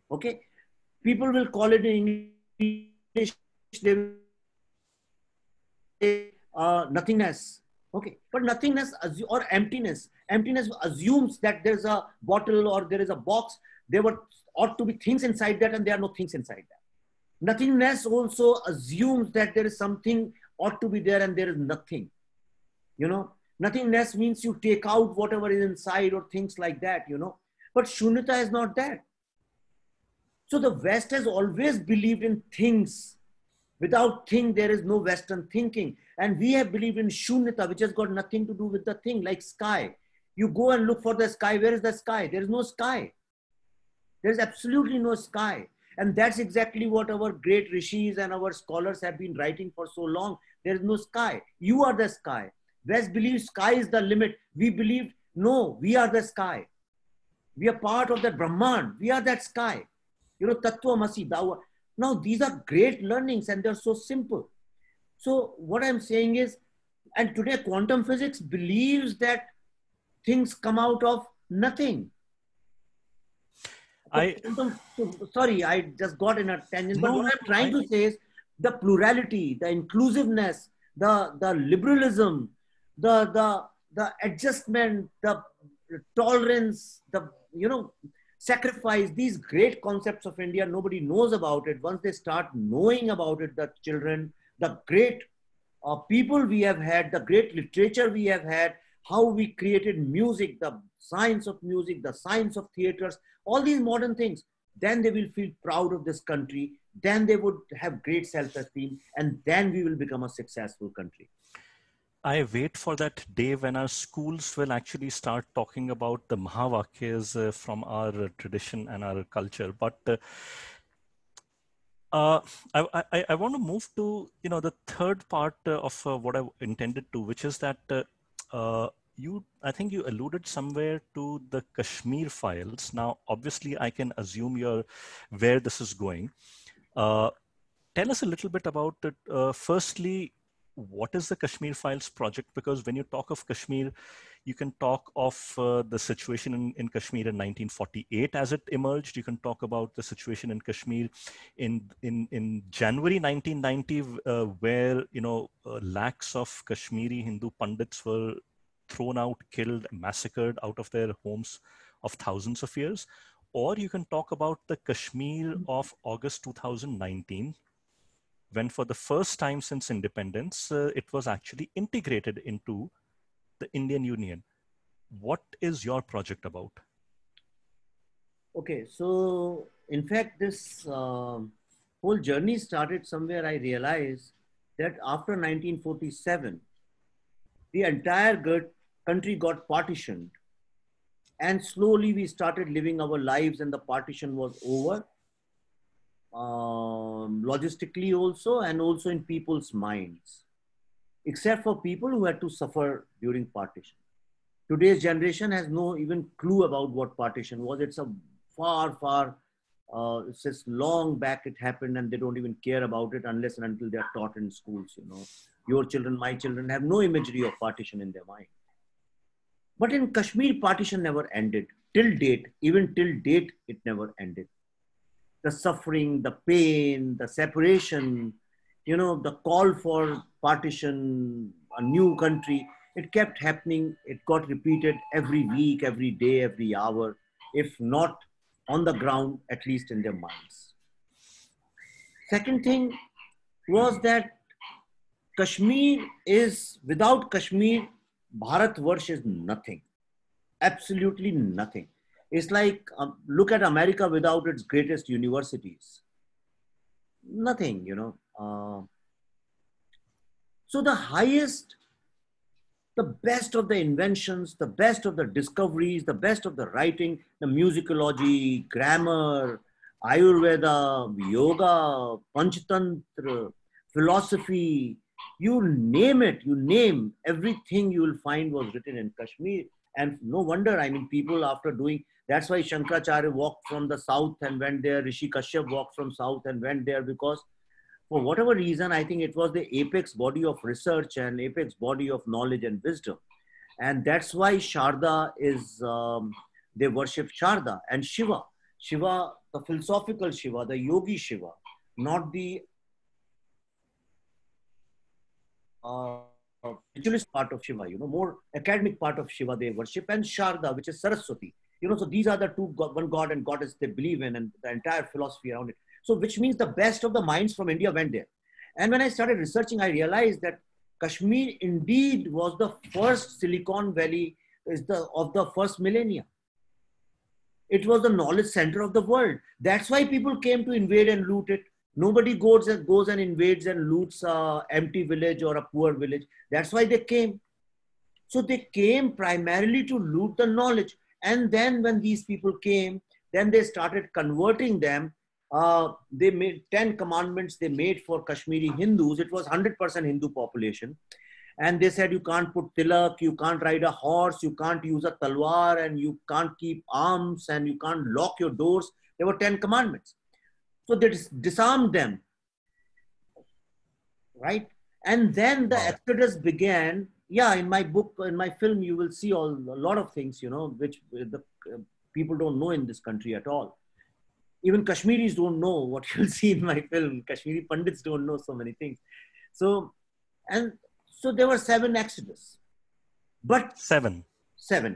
Okay, people will call it in English, they will say nothingness. Okay, but nothingness or emptiness assumes that there's a bottle or there is a box. There were ought to be things inside that, and there are no things inside that. Nothingness also assumes that there is something ought to be there and there is nothing. You know, nothingness means you take out whatever is inside or things like that, you know. But Shunyata is not that. So the West has always believed in things. Without thing, there is no Western thinking. And we have believed in Shunyata, which has got nothing to do with the thing, like sky. You go and look for the sky. Where is the sky? There is no sky. There is absolutely no sky. And that's exactly what our great rishis and our scholars have been writing for so long. There is no sky. You are the sky. West believes sky is the limit. We believe, no, we are the sky. We are part of that Brahman. We are that sky. You know, Tattva Masi, Dawa. Now, these are great learnings and they're so simple. So what I'm saying is, and today quantum physics believes that things come out of nothing. Sorry, I just got in a tangent. But what I'm trying to say is the plurality, the inclusiveness, the liberalism, the adjustment, the tolerance, the, you know, sacrifice, these great concepts of India, nobody knows about it. Once they start knowing about it, the children, the great people we have had, the great literature we have had, how we created music, the science of music, the science of theaters, all these modern things, then they will feel proud of this country. Then they would have great self-esteem, and then we will become a successful country. I wait for that day when our schools will actually start talking about the Mahavakyas from our tradition and our culture. But I want to move to, you know, the third part of what I intended to, which is that I think you alluded somewhere to the Kashmir files. Now, obviously, I can assume where this is going. Tell us a little bit about it. Firstly, what is the Kashmir Files project? Because when you talk of Kashmir, you can talk of the situation in Kashmir in 1948 as it emerged. You can talk about the situation in Kashmir in January 1990, where, you know, lakhs of Kashmiri Hindu Pandits were thrown out, killed, massacred out of their homes of thousands of years. Or you can talk about the Kashmir of August 2019, when for the first time since independence, it was actually integrated into the Indian Union. What is your project about? Okay, so in fact, this whole journey started somewhere. I realized that after 1947, the entire country got partitioned. And slowly we started living our lives, and the partition was over. Logistically also, and also in people's minds, except for people who had to suffer during partition. Today's generation has no even clue about what partition was. It's a far, it's just long back it happened, and they don't even care about it unless and until they're taught in schools, you know. Your children, my children have no imagery of partition in their mind. But in Kashmir, partition never ended. Till date, even till date, it never ended. The suffering, the pain, the separation, you know, the call for partition, a new country, it kept happening. It got repeated every week, every day, every hour, if not on the ground, at least in their minds. Second thing was that without Kashmir, Bharatvarsh is nothing, absolutely nothing. It's like, look at America without its greatest universities. Nothing, you know. So the best of the inventions, the best of the discoveries, the best of the writing, the musicology, grammar, Ayurveda, yoga, Panchatantra, philosophy, you name it, everything you will find was written in Kashmir. And no wonder, I mean, people after doing, that's why Shankaracharya walked from the south and went there, Rishi Kashyap walked from south and went there, because for whatever reason, I think it was the apex body of research and apex body of knowledge and wisdom. And that's why Sharda is, they worship Sharda and Shiva. Shiva, the philosophical Shiva, the yogi Shiva, not the ritualist part of Shiva, you know, more academic part of Shiva they worship, and Sharda, which is Saraswati. So these are the two, one God and goddess they believe in, and the entire philosophy around it. So which means the best of the minds from India went there. And when I started researching, I realized that Kashmir indeed was the first Silicon Valley of the first millennia. It was the knowledge center of the world. That's why people came to invade and loot it. Nobody goes and invades and loots an empty village or a poor village. That's why they came. So they came primarily to loot the knowledge. And then when these people came, then they started converting them. They made 10 commandments they made for Kashmiri Hindus. It was 100% Hindu population. And they said, you can't put tilak, you can't ride a horse, you can't use a talwar, and you can't keep arms, and you can't lock your doors. There were 10 commandments. So they disarmed them, right? And then the exodus began. Yeah, in my book, in my film, you will see a lot of things, which the people don't know in this country at all. Even Kashmiris don't know what you'll see in my film. Kashmiri Pandits don't know so many things. So there were 7 exodus. But 7,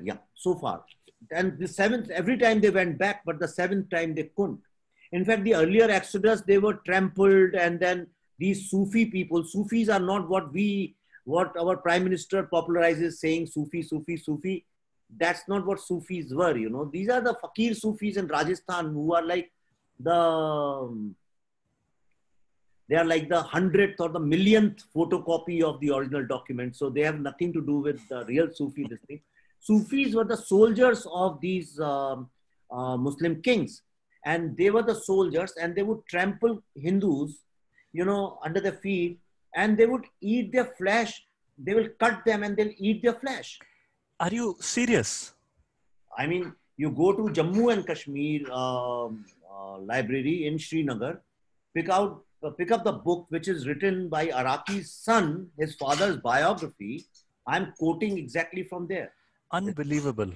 yeah, so far. And the 7th, every time they went back, but the 7th time they couldn't. In fact, the earlier exodus, they were trampled, and then these Sufi people, Sufis are not what our Prime Minister popularizes, saying Sufi, Sufi, Sufi. That's not what Sufis were, These are the Fakir Sufis in Rajasthan who are like they are like the 100th or the millionth photocopy of the original document. So they have nothing to do with the real Sufi, this thing. Sufis were the soldiers of these Muslim kings. And they were the soldiers, and they would trample Hindus, under their feet, and they would eat their flesh. They will cut them and they'll eat their flesh. Are you serious? I mean, you go to Jammu and Kashmir library in Srinagar, pick up the book which is written by Araki's son, his father's biography. I'm quoting exactly from there. Unbelievable.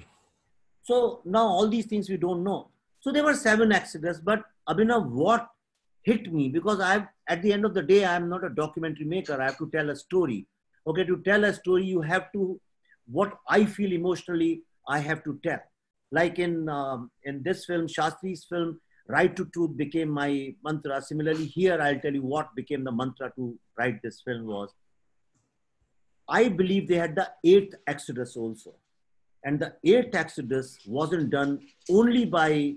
So now all these things we don't know. So there were 7 exodus, but Abhinav, what hit me, because at the end of the day, I'm not a documentary maker. I have to tell a story. Okay, to tell a story, you have to, what I feel emotionally, I have to tell. Like in this film, Sastri's film, Right to Truth became my mantra. Similarly, here I'll tell you what became the mantra to write this film was. I believe they had the 8th exodus also. And the 8th exodus wasn't done only by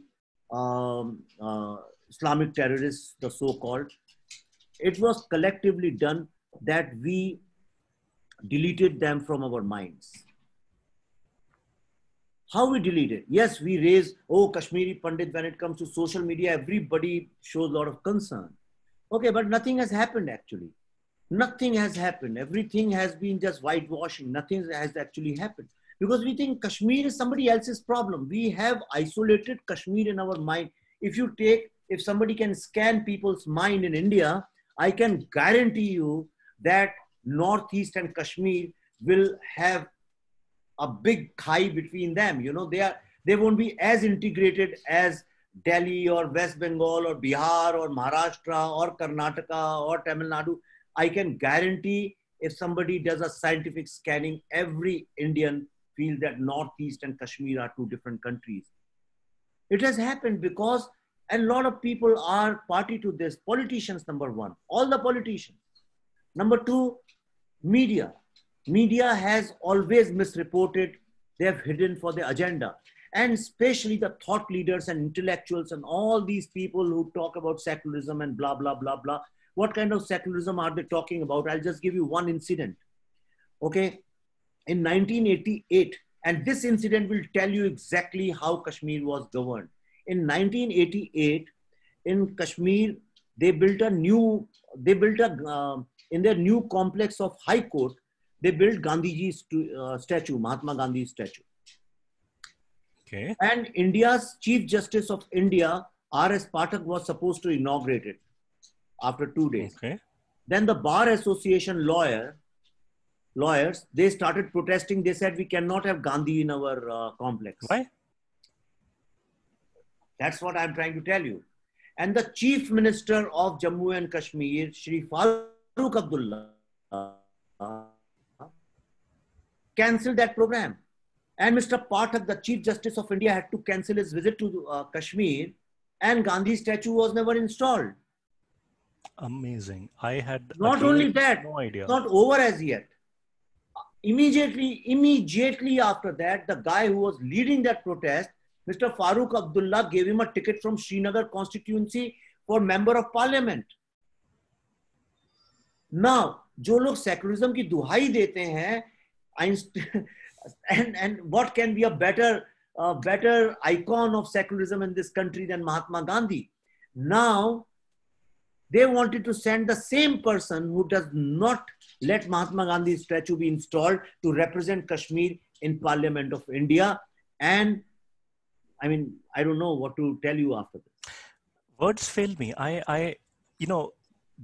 Islamic terrorists, the so-called. It was collectively done that we deleted them from our minds. How we delete it? Yes, we raise, Kashmiri Pandit, when it comes to social media, everybody shows a lot of concern. Okay, but nothing has happened actually. Nothing has happened. Everything has been just whitewashing. Nothing has actually happened. Because we think Kashmir is somebody else's problem. We have isolated Kashmir in our mind. If somebody can scan people's mind in India, I can guarantee you that Northeast and Kashmir will have a big khai between them. They won't be as integrated as Delhi or West Bengal or Bihar or Maharashtra or Karnataka or Tamil Nadu. I can guarantee if somebody does a scientific scanning, every Indian feels that Northeast and Kashmir are 2 different countries. It has happened because a lot of people are party to this. Politicians, number 1, all the politicians. Number 2, media. Media has always misreported. They have hidden for their agenda. And especially the thought leaders and intellectuals and all these people who talk about secularism and blah, blah, blah, blah. What kind of secularism are they talking about? I'll just give you one incident. Okay. In 1988, and this incident will tell you exactly how Kashmir was governed. In 1988, in Kashmir, in their new complex of High Court, they built Gandhiji's statue, Mahatma Gandhi's statue. Okay. And India's Chief Justice of India, R.S. Pathak, was supposed to inaugurate it after 2 days. Okay. Then the Bar Association lawyers, they started protesting. They said, we cannot have Gandhi in our complex. Why? That's what I'm trying to tell you. And the Chief Minister of Jammu and Kashmir, Shri Farooq Abdullah, cancelled that program. And Mr. Pathak, the Chief Justice of India, had to cancel his visit to Kashmir, and Gandhi statue was never installed. Amazing. I had, Not again, only that, no idea. not over as yet. Immediately after that, the guy who was leading that protest, Mr. Farooq Abdullah, gave him a ticket from Srinagar constituency for member of parliament. Now, जो लोग secularism की दुहाई देते हैं, and what can be a better icon of secularism in this country than Mahatma Gandhi? Now, they wanted to send the same person who does not let Mahatma Gandhi's statue be installed to represent Kashmir in Parliament of India. And I mean, I don't know what to tell you after this. Words fail me.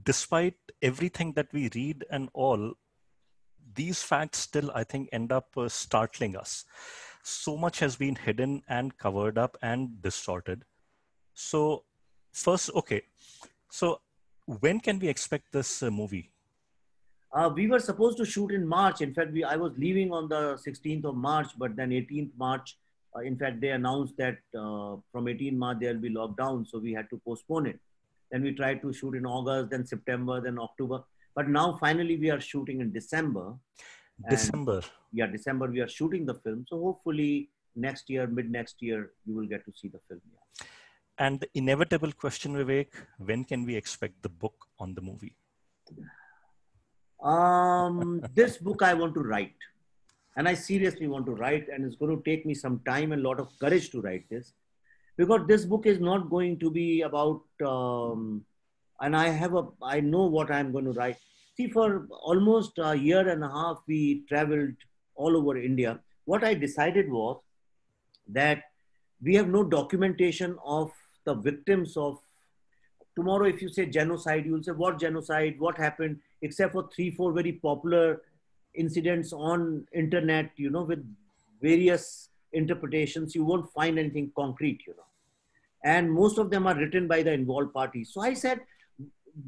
Despite everything that we read and all, these facts still, I think, end up startling us. So much has been hidden and covered up and distorted. So first, okay. So when can we expect this movie? We were supposed to shoot in March. In fact, I was leaving on the 16th of March, but then 18th March, in fact, they announced that from 18th March, there will be lockdown. So we had to postpone it. Then we tried to shoot in August, then September, then October. But now finally we are shooting in December. December. Yeah, December we are shooting the film. So hopefully next year, mid next year, you will get to see the film. Yeah. And the inevitable question, Vivek, when can we expect the book on the movie? This book I want to write. And I seriously want to write, and it's going to take me some time and a lot of courage to write this. Because this book is not going to be about, and I know what I'm going to write. See, for almost a year and a half, we traveled all over India. What I decided was that we have no documentation of the victims of, tomorrow if you say genocide, you will say what genocide, what happened, except for 3-4 very popular incidents on internet, with various interpretations. You won't find anything concrete, and most of them are written by the involved parties. So I said,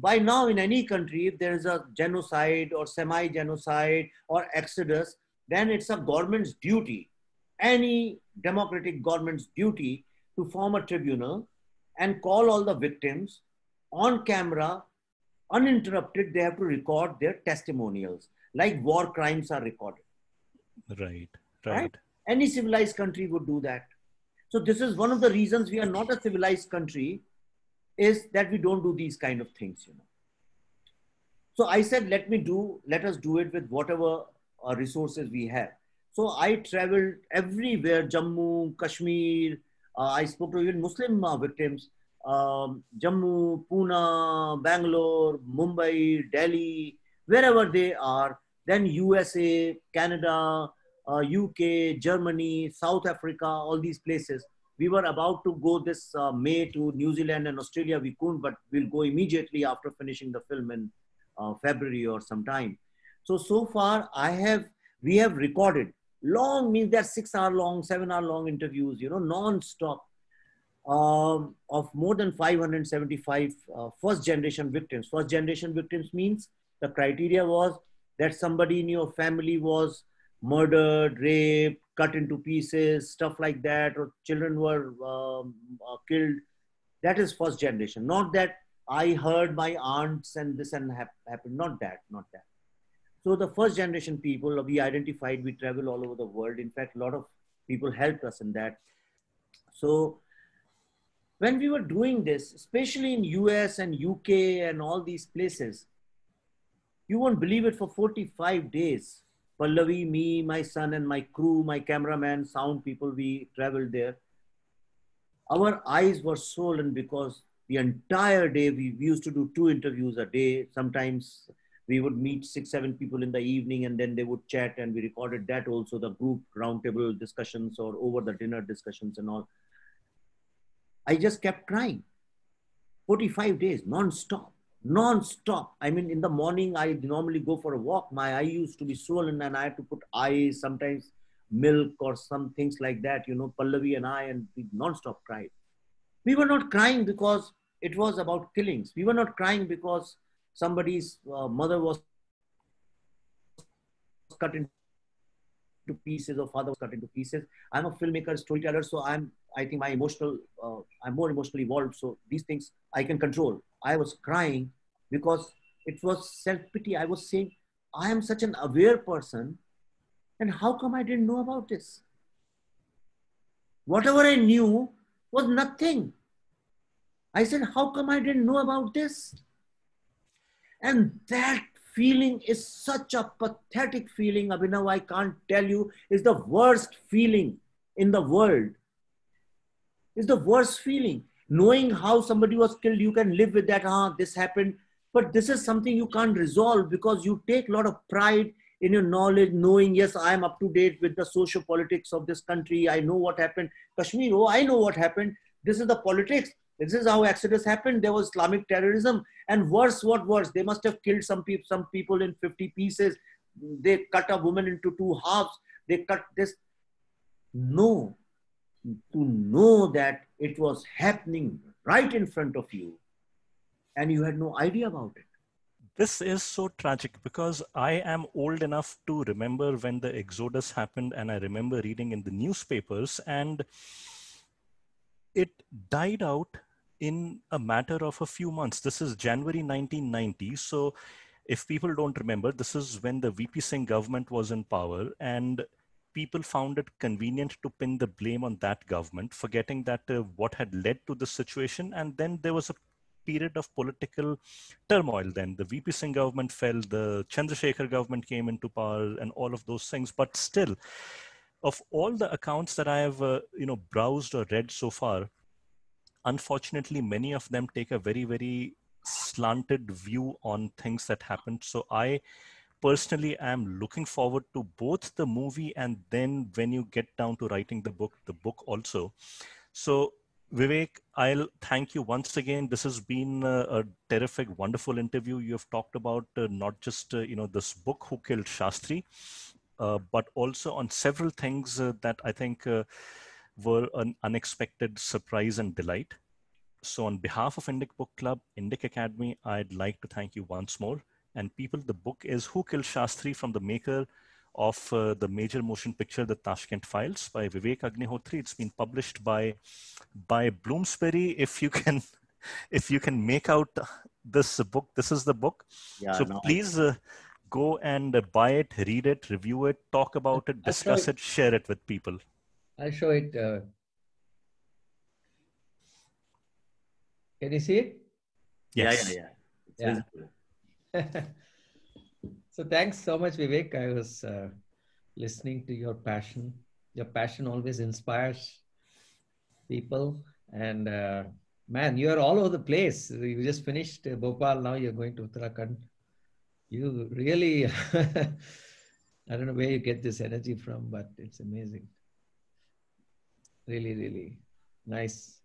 by now in any country, if there is a genocide or semi-genocide or exodus, then it's a government's duty, any democratic government's duty, to form a tribunal and call all the victims on camera, uninterrupted. They have to record their testimonials, like war crimes are recorded. Right. Any civilized country would do that. So this is one of the reasons we are not a civilized country, is that we don't do these kind of things, So I said, let us do it with whatever resources we have. So I traveled everywhere, Jammu, Kashmir. I spoke to even Muslim victims, Jammu, Pune, Bangalore, Mumbai, Delhi, wherever they are. Then USA, Canada, UK, Germany, South Africa, all these places. We were about to go this May to New Zealand and Australia. We couldn't, but we'll go immediately after finishing the film in February or sometime. So far we have recorded long, means they're 6-hour long, 7-hour long interviews, non-stop, of more than 575 first generation victims. First generation victims means the criteria was that somebody in your family was murdered, raped, cut into pieces, stuff like that, or children were killed. That is first generation. Not that I heard my aunts and this and happened. Not that. So the first generation people we identified, we travel all over the world. In fact, a lot of people helped us in that. So when we were doing this, especially in US and UK and all these places, you won't believe it, for 45 days, Pallavi, me, my son and my crew, my cameraman, sound people, we traveled there. Our eyes were swollen because the entire day we used to do 2 interviews a day. Sometimes we would meet 6-7 people in the evening and then they would chat, and we recorded that also, the group roundtable discussions or over the dinner discussions and all. I just kept crying. 45 days, non-stop. I mean, in the morning, I normally go for a walk. My eye used to be swollen and I had to put ice, sometimes milk or some things like that, Pallavi and I, and we non-stop cried. We were not crying because it was about killings. We were not crying because somebody's mother was cut into pieces. We were not crying into pieces, or father was cut into pieces. I'm a filmmaker, storyteller, so I think I'm more emotionally evolved. So these things I can control. I was crying because it was self-pity. I was saying, I am such an aware person, and how come I didn't know about this? Whatever I knew was nothing. I said, how come I didn't know about this? And that feeling is such a pathetic feeling, Abhinav, I can't tell you, is the worst feeling in the world. Is the worst feeling. Knowing how somebody was killed, you can live with that, this happened. But this is something you can't resolve because you take a lot of pride in your knowledge, knowing, yes, I am up to date with the social politics of this country. I know what happened. Kashmir, oh, I know what happened. This is the politics. This is how Exodus happened. There was Islamic terrorism. And worse, what worse? They must have killed some people in 50 pieces. They cut a woman into two halves. They cut this. No. To know that it was happening right in front of you and you had no idea about it. This is so tragic because I am old enough to remember when the Exodus happened, and I remember reading in the newspapers, and it died out in a matter of a few months. This is January 1990. So if people don't remember, this is when the VP Singh government was in power, and people found it convenient to pin the blame on that government, forgetting that what had led to the situation. And then there was a period of political turmoil. Then the VP Singh government fell, the Chandrasekhar government came into power, and all of those things. But still, of all the accounts that I have browsed or read so far, unfortunately, many of them take a very, very slanted view on things that happened. So I personally am looking forward to both the movie and then when you get down to writing the book also. So Vivek, I'll thank you once again. This has been a terrific, wonderful interview. You have talked about not just this book, Who Killed Shastri, but also on several things that I think were an unexpected surprise and delight. So on behalf of Indic Book Club, Indic Academy, I'd like to thank you once more. And people, the book is Who Killed Shastri, from the maker of the major motion picture, The Tashkent Files, by Vivek Agnihotri. It's been published by Bloomsbury. If you can make out this book, this is the book. Yeah, so no, please go and buy it, read it, review it, talk about it, discuss it, share it with people. I'll show it. Can you see it? Yes. Yeah. So thanks so much, Vivek. I was listening to your passion. Your passion always inspires people. And man, you're all over the place. You just finished Bhopal. Now you're going to Uttarakhand. You really, I don't know where you get this energy from, but it's amazing. Really, really nice.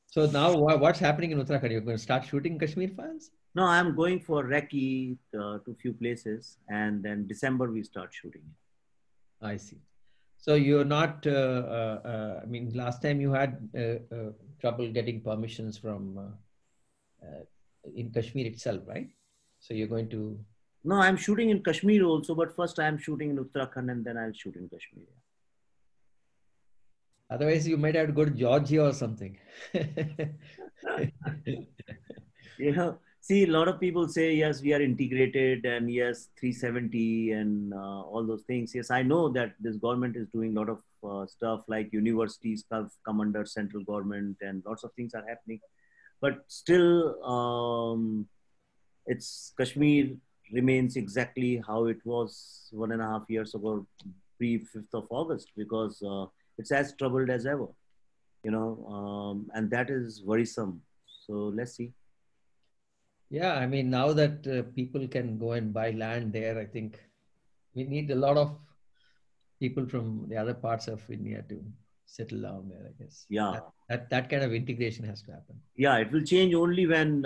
So now what's happening in Uttarakhand? You're going to start shooting Kashmir Files? No, I'm going for Recce to a few places, and then December we start shooting. I see. So you're not, I mean, last time you had trouble getting permissions from in Kashmir itself, right? So you're going to... No, I'm shooting in Kashmir also, but first I'm shooting in Uttarakhand and then I'll shoot in Kashmir. Otherwise, you might have to go to Georgia or something. See, a lot of people say, yes, we are integrated and yes, 370 and all those things. Yes, I know that this government is doing a lot of stuff, like universities come under central government and lots of things are happening. But still, it's Kashmir remains exactly how it was 1.5 years ago, pre-5th of August, because it's as troubled as ever, and that is worrisome. So let's see. Yeah, I mean, now that people can go and buy land there, I think we need a lot of people from the other parts of India to settle down there, I guess. Yeah. That kind of integration has to happen. Yeah, it will change only when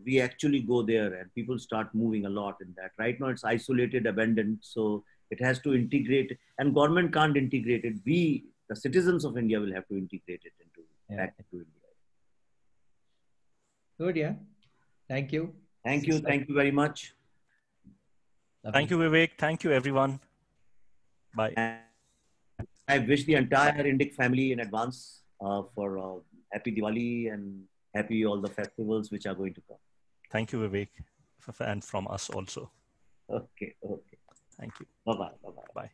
we actually go there and people start moving a lot in that. Right now, it's isolated, abandoned. So it has to integrate, and government can't integrate it. We, the citizens of India, will have to integrate it back into India. Good, yeah. Thank you. Thank you. Thank you very much. Thank you, Vivek. Thank you, everyone. Bye. And I wish the entire Indic family in advance for happy Diwali and happy all the festivals which are going to come. Thank you, Vivek, and from us also. Okay, okay. Thank you. Bye-bye, bye-bye. Bye.